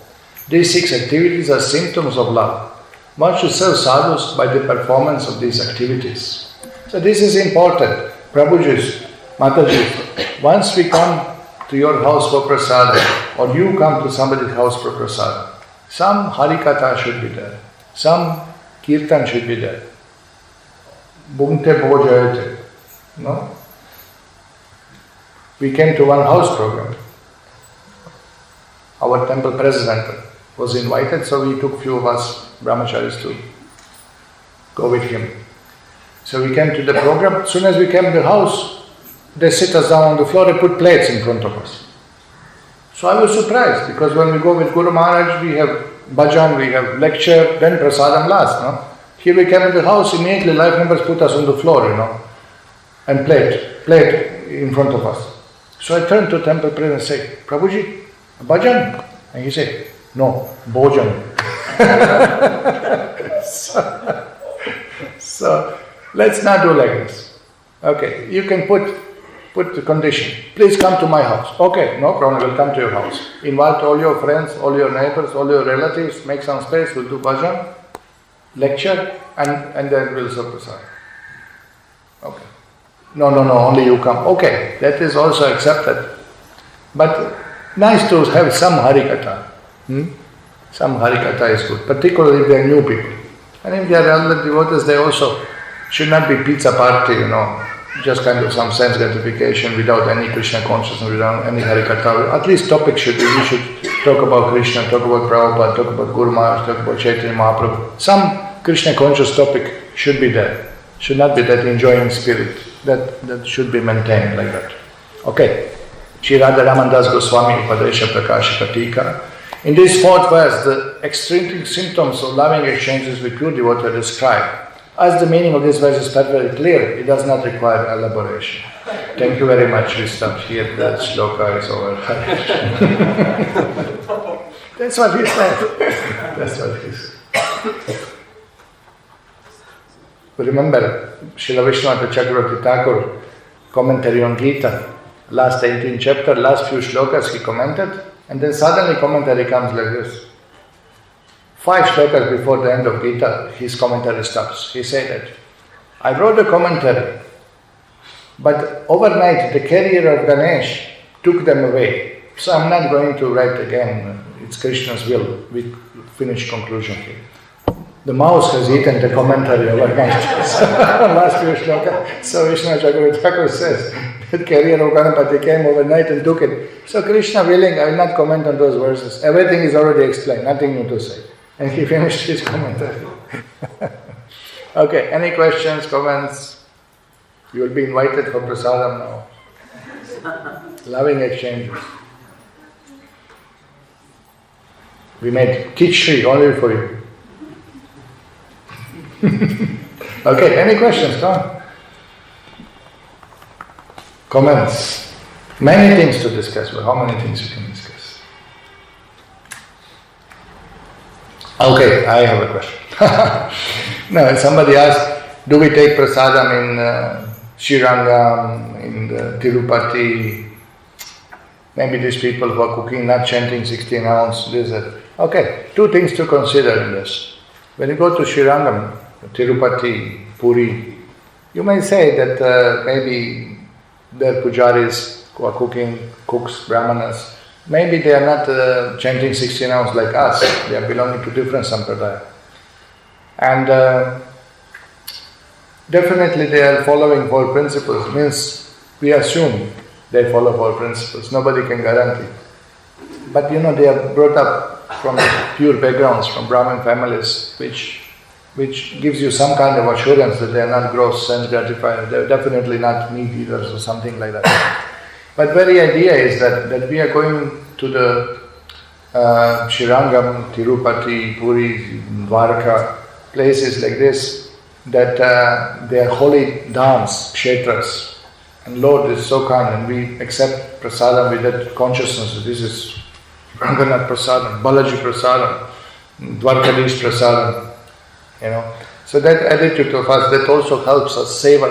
These 6 activities are symptoms of love. One should serve sadhus by the performance of these activities. So this is important. Prabhuji, Mataji, once we come to your house for prasadam, or you come to somebody's house for prasadam, some harikatha should be there, some kirtan should be there. Bhunte bhojayate. No? We came to one house program. Our temple president was invited, so we took few of us brahmacharis to go with him. So we came to the program. As soon as we came to the house, they sit us down on the floor and put plates in front of us. So I was surprised, because when we go with Guru Maharaj, we have bhajan, we have lecture, then prasadam last, no? Here we came to the house, immediately life members put us on the floor, and plate in front of us. So I turned to temple president and said, Prabhuji, bhajan? And he said, no, bhojan. So let's not do like this. Okay, you can put the condition. Please come to my house. Okay, no problem, we'll come to your house. Invite all your friends, all your neighbors, all your relatives, make some space, we'll do bhajan, lecture, and then we'll serve prasadam. Okay. No, only you come. Okay, that is also accepted. But nice to have some harikatha. Some harikatha is good, particularly if they are new people. And if they are elder devotees, they also should not be pizza party, just kind of some sense gratification without any Krishna consciousness, without any harikatha. At least topic should be, we should talk about Krishna, talk about Prabhupada, talk about Guru Maharaj, talk about Chaitanya Mahaprabhu. Some Krishna conscious topic should be there. Should not be that enjoying spirit. That should be maintained like that. Okay. Shri Rādhā-ramaṇa Goswāmī Upadesa-prakasika Ṭhākura. In this 4th verse, the extrinsic symptoms of loving exchanges with pure devotee are described. As the meaning of this verse is perfectly clear, it does not require elaboration. Thank you very much. We stop here. The shloka is over. That's what he said. That's what he said. Remember, Śrīla Vishwanath Thakur, commentary on Gita, last 18th chapter, last few shlokas he commented, and then suddenly commentary comes like this. 5 shlokas before the end of Gita, his commentary stops. He said that, I wrote a commentary, but overnight the carrier of Ganesh took them away. So I'm not going to write again. It's Krishna's will. We finish conclusion here. The mouse has eaten the commentary overnight. Last few shlokas. So Vishnu Ṭhākura says, the carrier of Ganapati came overnight and took it. So Krishna willing, I will not comment on those verses. Everything is already explained, nothing new to say. And he finished his commentary. Okay, any questions, comments? You will be invited for prasadam now. Loving exchanges. We made khichdi only for you. Okay, any questions? Come on. Comments? Many things to discuss, but how many things you can discuss? Okay, I have a question. No, somebody asked, do we take prasadam in Śrīrangam, in the Tirupati? Maybe these people who are cooking, not chanting 16 ounce, this, that. Okay, 2 things to consider in this. When you go to Śrīrangam, Tirupati, Puri, you may say that maybe their pujaris who are cooks, brahmanas, maybe they are not chanting 16 ounce like us, they are belonging to different sampradaya. And definitely they are following 4 principles, means we assume they follow 4 principles, nobody can guarantee. But they are brought up from pure backgrounds, from Brahmin families, which gives you some kind of assurance that they are not gross sense gratifiers, they are definitely not meat eaters or something like that. But very idea is that we are going to the Śrīrangam, Tirupati, Puri, Dwarka, places like this, that they are holy dhams, kshetras. And Lord is so kind, and we accept prasadam with that consciousness that this is Ranganath prasadam, Balaji prasadam, Dwarkadish prasadam, So that attitude of us, that also helps us, save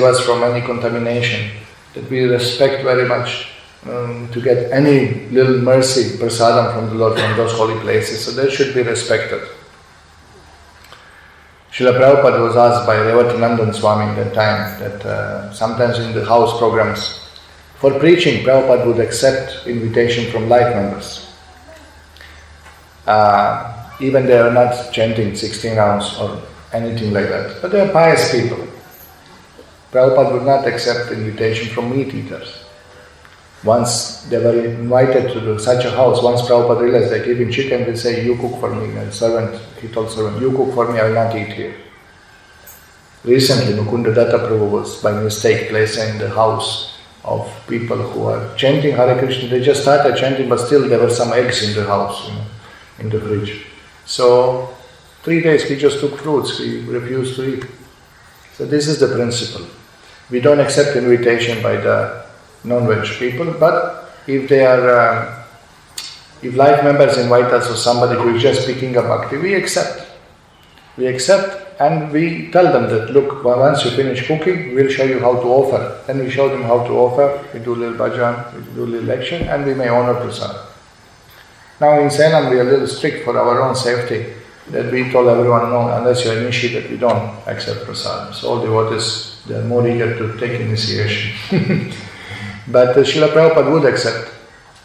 us from any contamination, that we respect very much to get any little mercy, prasadam from the Lord, from those holy places. So that should be respected. Srila Prabhupada was asked by Revati Swami at that time that sometimes in the house programs, for preaching, Prabhupada would accept invitation from life members. Even they are not chanting 16 ounce or anything like that, but they are pious people. Prabhupada would not accept invitation from meat eaters. Once they were invited to such a house, once Prabhupada realized they're giving chicken, they say, you cook for me. And he told servant, you cook for me, I will not eat here. Recently, Mukunda Datta Prabhu was by mistake placed in the house of people who are chanting Hare Krishna. They just started chanting, but still there were some eggs in the house, in the fridge. So 3 days he just took fruits, he refused to eat. So this is the principle. We don't accept invitation by the non-veg people, but if they are, if life members invite us or somebody who is just picking up bhakti, we accept. We accept and we tell them that, look, once you finish cooking, we'll show you how to offer. Then we show them how to offer, we do a little bhajan, we do a little lecture, and we may honor prasad. Now in Salem we are a little strict for our own safety, that we told everyone, no, unless you are initiated, we don't accept prasad. So all devotees, they are more eager to take initiation. But Srila Prabhupada would accept.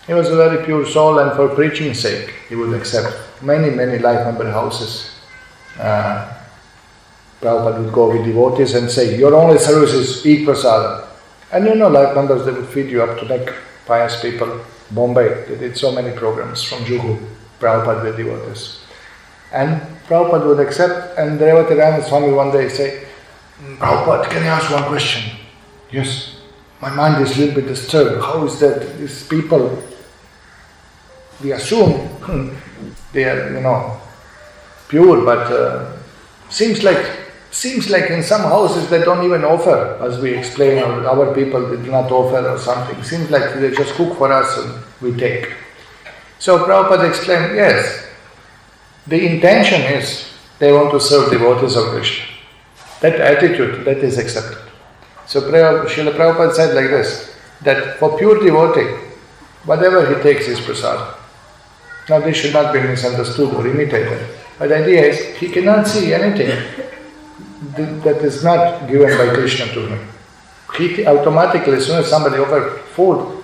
He was a very pure soul, and for preaching's sake, he would accept many life member houses. Prabhupada would go with devotees and say, your only service is eat prasadam. And life members, they would feed you up to neck, pious people. Bombay, they did so many programs from Juhu, Prabhupada with devotees. And Prabhupada would accept, and Rādhā-ramaṇa Swami one day say, Prabhupada, can I ask one question? Yes. My mind is a little bit disturbed. How is that these people, we assume they are, pure, but seems like in some houses they don't even offer, as we explain, or our people they do not offer or something. Seems like they just cook for us and we take. So Prabhupada explained, yes, the intention is they want to serve devotees of Krishna. That attitude, that is accepted. So Srila Prabhupada said like this, that for pure devotee, whatever he takes is prasad. Now this should not be misunderstood or imitated. But the idea is, he cannot see anything that is not given by Krishna to him. He automatically, as soon as somebody offers food,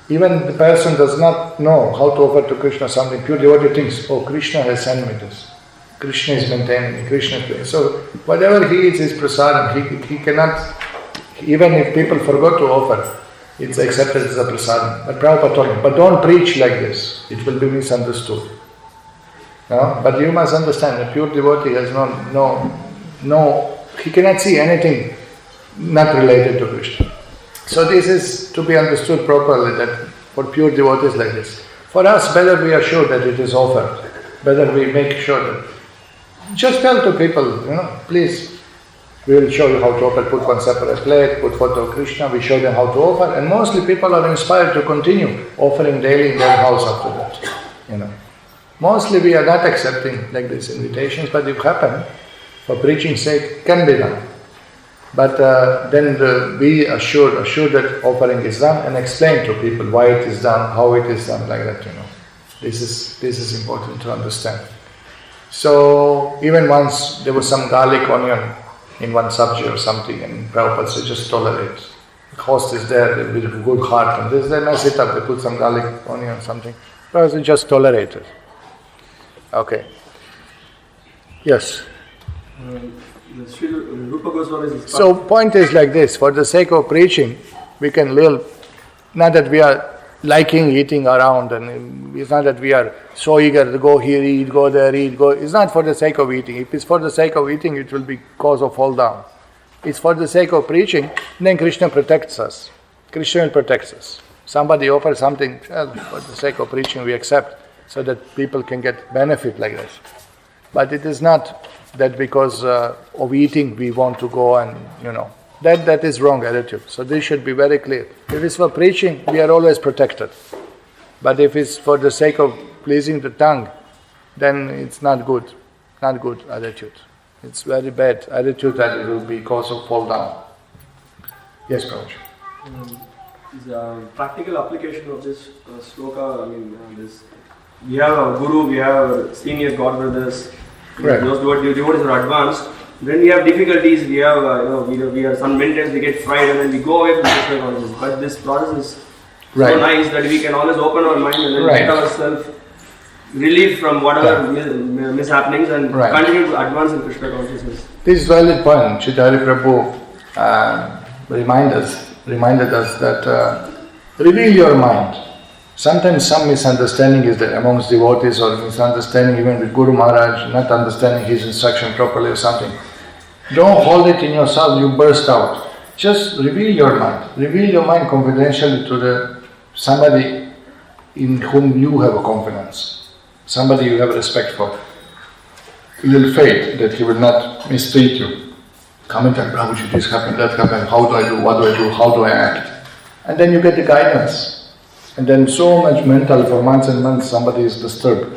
even the person does not know how to offer to Krishna something, pure devotee thinks, oh, Krishna has sent me this. Krishna is maintaining me, Krishna is doing. So whatever he eats is prasadam. He cannot, even if people forgot to offer, it's accepted as a prasadam. But Prabhupada told him, but don't preach like this, it will be misunderstood. No? But you must understand, a pure devotee has no, he cannot see anything not related to Krishna. So this is to be understood properly, that for pure devotees like this. For us, better we are sure that it is offered. Better we make sure that. Just tell to people, please, we will show you how to offer, put one separate plate, put photo of Krishna, we show them how to offer, and mostly people are inspired to continue offering daily in their house after that. Mostly we are not accepting like these invitations, but if happen, for preaching sake, can be done. But then be assured that offering is done, and explain to people why it is done, how it is done, like that. This is important to understand. So even once there was some garlic onion in one sabji or something, and Prabhupada said, just tolerate. The host is there with a good heart, and they mess it up, they put some garlic onion or something. Prabhupada said, just tolerate it. Okay. Yes. So point is like this, for the sake of preaching, we can live, not that we are liking eating around, and it's not that we are so eager to go here, eat, go there, eat, go. It's not for the sake of eating. If it's for the sake of eating, it will be cause of fall down. It's for the sake of preaching, then Krishna protects us. Krishna will protect us. Somebody offers something, well, for the sake of preaching we accept, so that people can get benefit like this. But it is not that because of eating we want to go and, that is wrong attitude. So this should be very clear. If it's for preaching, we are always protected. But if it's for the sake of pleasing the tongue, then it's not good attitude. It's very bad attitude, that it will be cause of fall down. Yes, Prabhupada. The practical application of this sloka, we have a guru, we have senior god brothers, those devotees are advanced. When we have difficulties, we have we are some minutes we get fried and then we go away from Krishna consciousness. But this process is so nice that we can always open our mind and then get ourselves relief from whatever mishappenings and continue to advance in Krishna consciousness. This is a valid point. Chitari Prabhu reminded us that reveal your mind. Sometimes some misunderstanding is there amongst devotees, or misunderstanding even with Guru Maharaj, not understanding his instruction properly or something. Don't hold it in yourself, you burst out. Just reveal your mind. Reveal your mind confidentially to somebody in whom you have a confidence. Somebody you have respect for. You will faith that he will not mistreat you. Come and tell Prabhuji, this happened, that happened, how do I do, what do I do, how do I act? And then you get the guidance. And then so much mental, for months and months somebody is disturbed.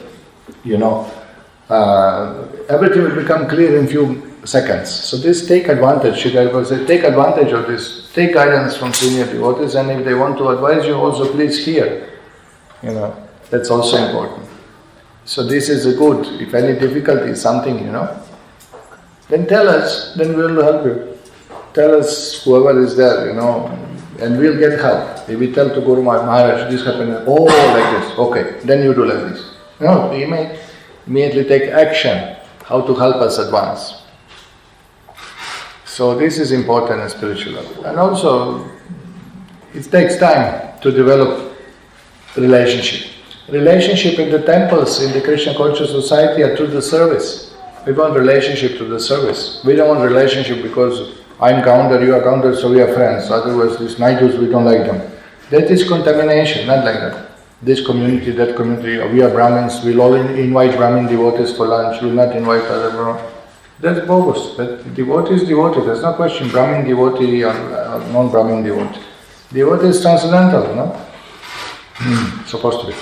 Everything will become clear in few seconds. So this take advantage, Shri said, take advantage of this. Take guidance from senior devotees, and if they want to advise you also, please hear. That's also important. So this is a good, if any difficulty, something, then tell us, then we will help you. Tell us, whoever is there, and we'll get help. If we tell to Guru Maharaj, this happened, like this, okay, then you do like this. We may immediately take action, how to help us advance. So this is important in spiritual life. And also, it takes time to develop relationship. Relationship in the temples, in the Krishna conscious society, are through the service. We want relationship to the service. We don't want relationship because I'm counter, you are counter, so we are friends. Otherwise, these Naidus, we don't like them. That is contamination, not like that. This community, that community, we are Brahmins, we'll all invite Brahmin devotees for lunch, we'll not invite other Brahmins. That's bogus. But devotee is devotee, there's no question, Brahmin devotee or non-Brahmin devotee. Devotee is transcendental, supposed to be.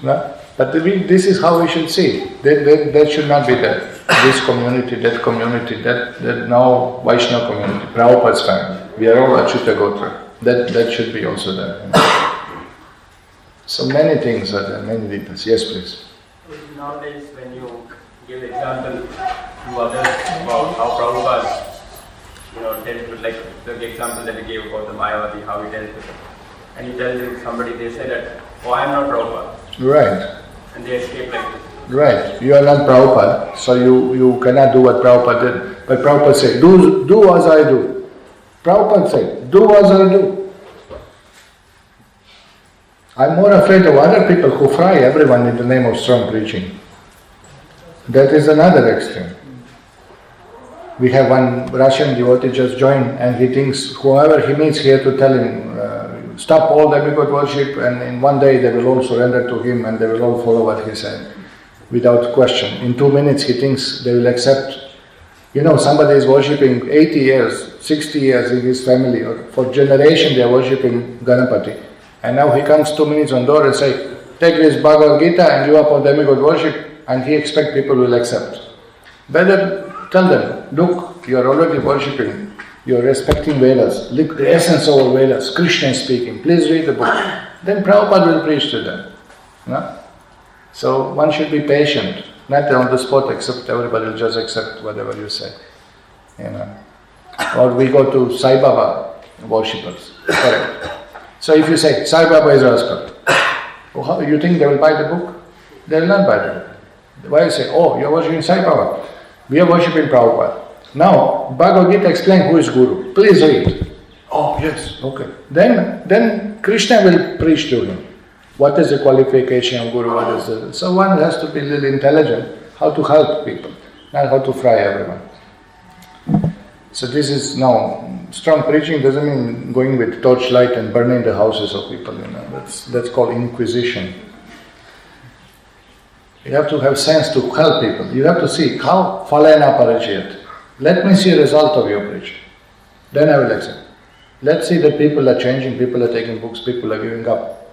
No? But this is how we should see. That should not be there. This community, that now Vaishnava community, Prabhupada's family. We are all Achyuta Gotra. That should be also there. So many things are there, many details. Yes, please. Nowadays, when you give example to others about how Prabhupada, dealt with, like the example that you gave about the Mayavati, how he dealt with it, and you tell them somebody, they say that, oh, I am not Prabhupada. Right. And they escape like this. Right. You are not Prabhupada, so you cannot do what Prabhupada did. But Prabhupada said, do as I do. Prabhupada said, do as I do. I'm more afraid of other people who fry everyone in the name of strong preaching. That is another extreme. We have one Russian devotee just joined, and he thinks whoever he meets here to tell him, stop all demigod worship, and in one day they will all surrender to him and they will all follow what he said, without question. In 2 minutes he thinks they will accept. Somebody is worshipping 80 years, 60 years in his family, or for generation they are worshipping Ganapati. And now he comes 2 minutes on door and say, take this Bhagavad Gita and you up on demigod worship, and he expects people will accept. Better tell them, look, you are already worshipping, you are respecting Vedas, look, the essence of all Vedas, Krishna is speaking, please read the book. Then Prabhupada will preach to them. No? So one should be patient, not on the spot accept, everybody will just accept whatever you say. Or we go to Sai Baba worshippers. Correct. So if you say, Sai Baba is rascal, you think they will buy the book? They will not buy the book. Why you say, oh, you are worshipping Sai Baba? We are worshipping Prabhupada. Now, Bhagavad Gita explains who is Guru. Please read. Oh, yes, okay. Then Krishna will preach to him. What is the qualification of Guru? What is it? So one has to be a little intelligent how to help people, not how to fry everyone. So this is now, strong preaching doesn't mean going with torchlight and burning the houses of people. That's called inquisition. You have to have sense to help people. You have to see how phalena parachayat. Let me see a result of your preaching. Then I will accept. Let's see that people are changing, people are taking books, people are giving up.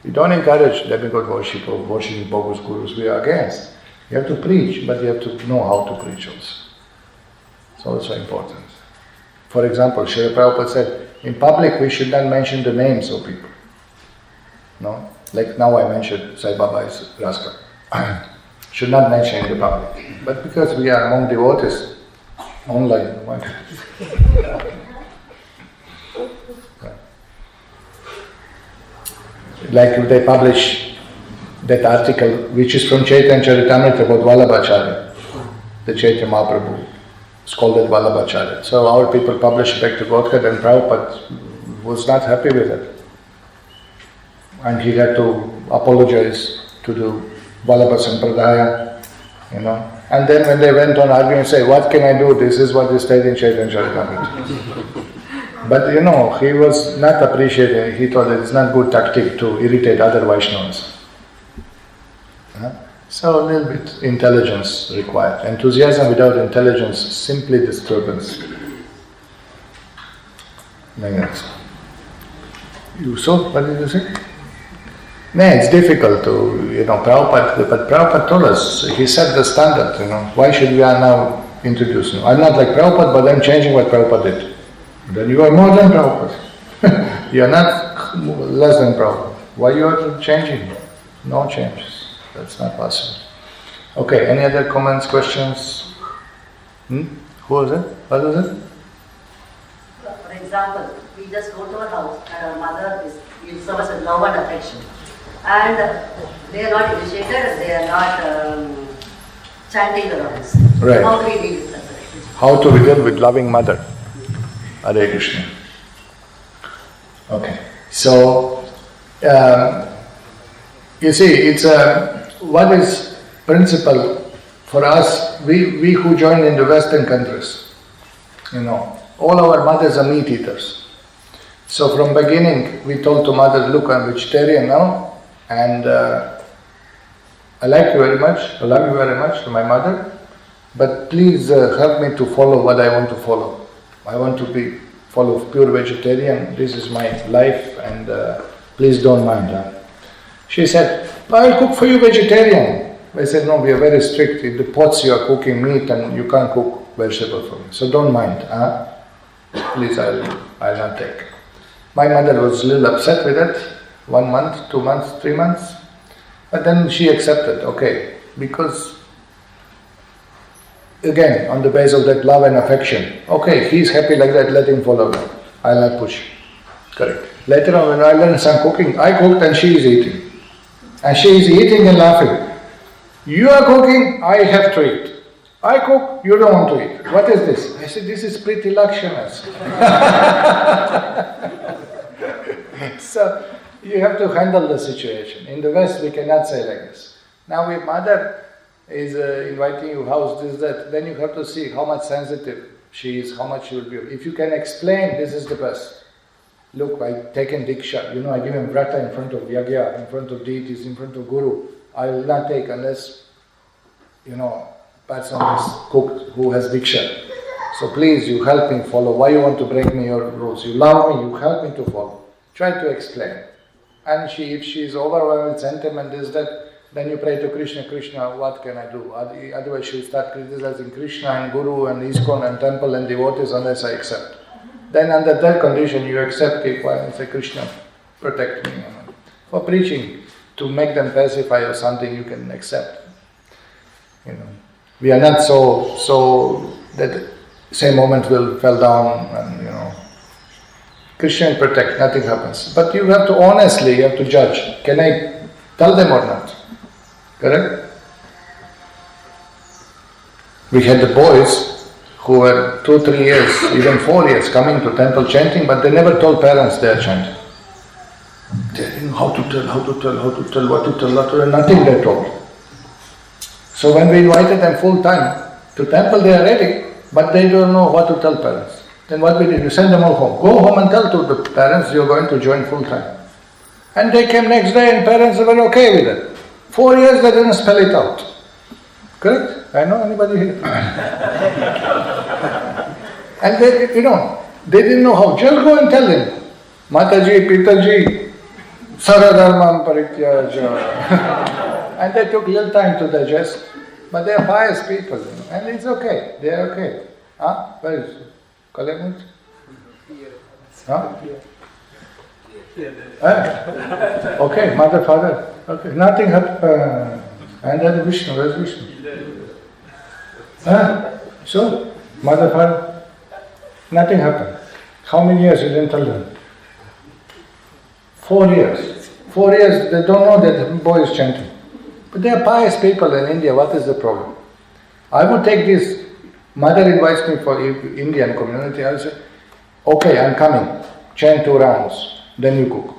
We don't encourage demigod worship or worshiping bogus gurus. We are against. You have to preach, but you have to know how to preach also. It's also important. For example, Srila Prabhupada said, in public we should not mention the names of people. No? Like now I mentioned Sai Baba is rascal. Should not mention in the public. But because we are among devotees, online, like they publish that article which is from Chaitanya Charitamrita about Vallabhacharya, the Chaitanya Mahaprabhu, scolded Vallabhacharya. So our people published back to Godhead, and Prabhupada was not happy with it. And he had to apologize to the Vallabha Sampradaya, And then when they went on arguing, say, what can I do? This is what is stated in Chaitanya Charitamrita. But he was not appreciating. He thought that it's not good tactic to irritate other Vaishnavas. So a little bit intelligence required. Enthusiasm without intelligence, simply disturbance. You saw? What did you say? No, it's difficult to, Prabhupada, but Prabhupada told us, he set the standard, why should we are now introducing? I'm not like Prabhupada, but I'm changing what Prabhupada did. Then you are more than Prabhupada. You are not less than Prabhupada. Why you are changing? No changes. That's not possible. Okay, any other comments, questions? Who was it? What was it? For example, we just go to a house and our mother gives us with love and affection. And they are not initiated, they are not chanting the rounds. Right. How do we deal with that? How to deal with loving mother. Hare Krishna. Okay. So, you see, it's what is principle for us, we who join in the Western countries, all our mothers are meat eaters. So from beginning, we told to mothers, look, I'm vegetarian now, and I like you very much, I love you very much, my mother, but please help me to follow what I want to follow. I want to follow pure vegetarian, this is my life, and please don't mind. She said, I'll cook for you vegetarian. I said, no, we are very strict. In the pots you are cooking meat and you can't cook vegetable for me. So don't mind. Please, I'll not take. My mother was a little upset with it. 1 month, 2 months, 3 months. But then she accepted, okay, because again, on the basis of that love and affection, okay, he's happy like that, let him follow me. I'll not push. Correct. Later on, when I learned some cooking, I cooked and she is eating. And she is eating and laughing. You are cooking, I have to eat. I cook, you don't want to eat. What is this? I said, this is pretty luxurious. So, you have to handle the situation. In the West, we cannot say like this. Now, if mother is inviting you house, this, that, then you have to see how much sensitive she is, how much she will be. If you can explain, this is the best. Look, I've taken Diksha, I give him Vrata in front of Yagya, in front of deities, in front of Guru. I will not take unless, person is cooked who has Diksha. So please, you help me follow. Why you want to break me your rules? You love me, you help me to follow. Try to explain. And if she is overwhelmed with sentiment, then you pray to Krishna, Krishna, what can I do? Otherwise she will start criticizing Krishna and Guru and ISKCON and temple and devotees unless I accept. Then under that condition you accept it and say, Krishna, protect me. For preaching, to make them pacify or something, you can accept. We are not so that same moment will fall down and Krishna will protect, nothing happens. But you have to honestly, you have to judge. Can I tell them or not? Correct? We had the boys who were 2-3 years, even 4 years coming to temple chanting, but they never told parents they are chanting. They didn't know how to tell, what to tell, nothing they told. So when we invited them full time to temple, they are ready, but they don't know what to tell parents. Then what we did, we send them all home. Go home and tell to the parents you're going to join full time. And they came next day and parents were okay with it. 4 years they didn't spell it out. Correct? I know anybody here? And they, they didn't know how. Just go and tell them. Mataji, Pitaji, Saradharmam Parityaja. And they took little time to digest. But they are pious people, and it's okay. They are okay. Where is it? Kalemut? Okay, mother, father. Okay, nothing happened. And then Vishnu, where's Vishnu? So, mother, father, nothing happened. How many years you didn't tell them? 4 years. 4 years, they don't know that the boy is chanting. But they are pious people in India, what is the problem? I would take this, mother invites me for Indian community, I will say, okay, I'm coming, chant 2 rounds, then you cook.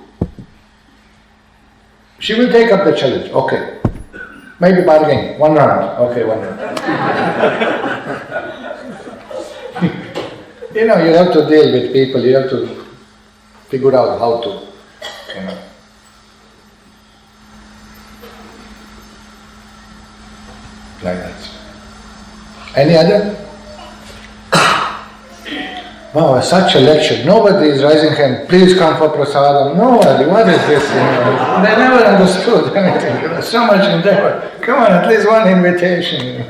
She will take up the challenge, okay. Maybe bargain, 1 round, okay, 1 round. You have to deal with people, you have to figure out how to, like that. Any other? Wow, such a lecture. Nobody is raising hand. Please come for prasadam. Nobody. What is this? They never understood anything. So much endeavor. Come on, at least one invitation.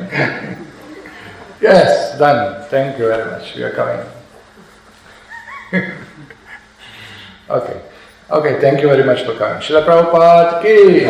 Yes, done. Thank you very much. We are coming. Okay, thank you very much for coming. Śrīla Prabhupāda ki.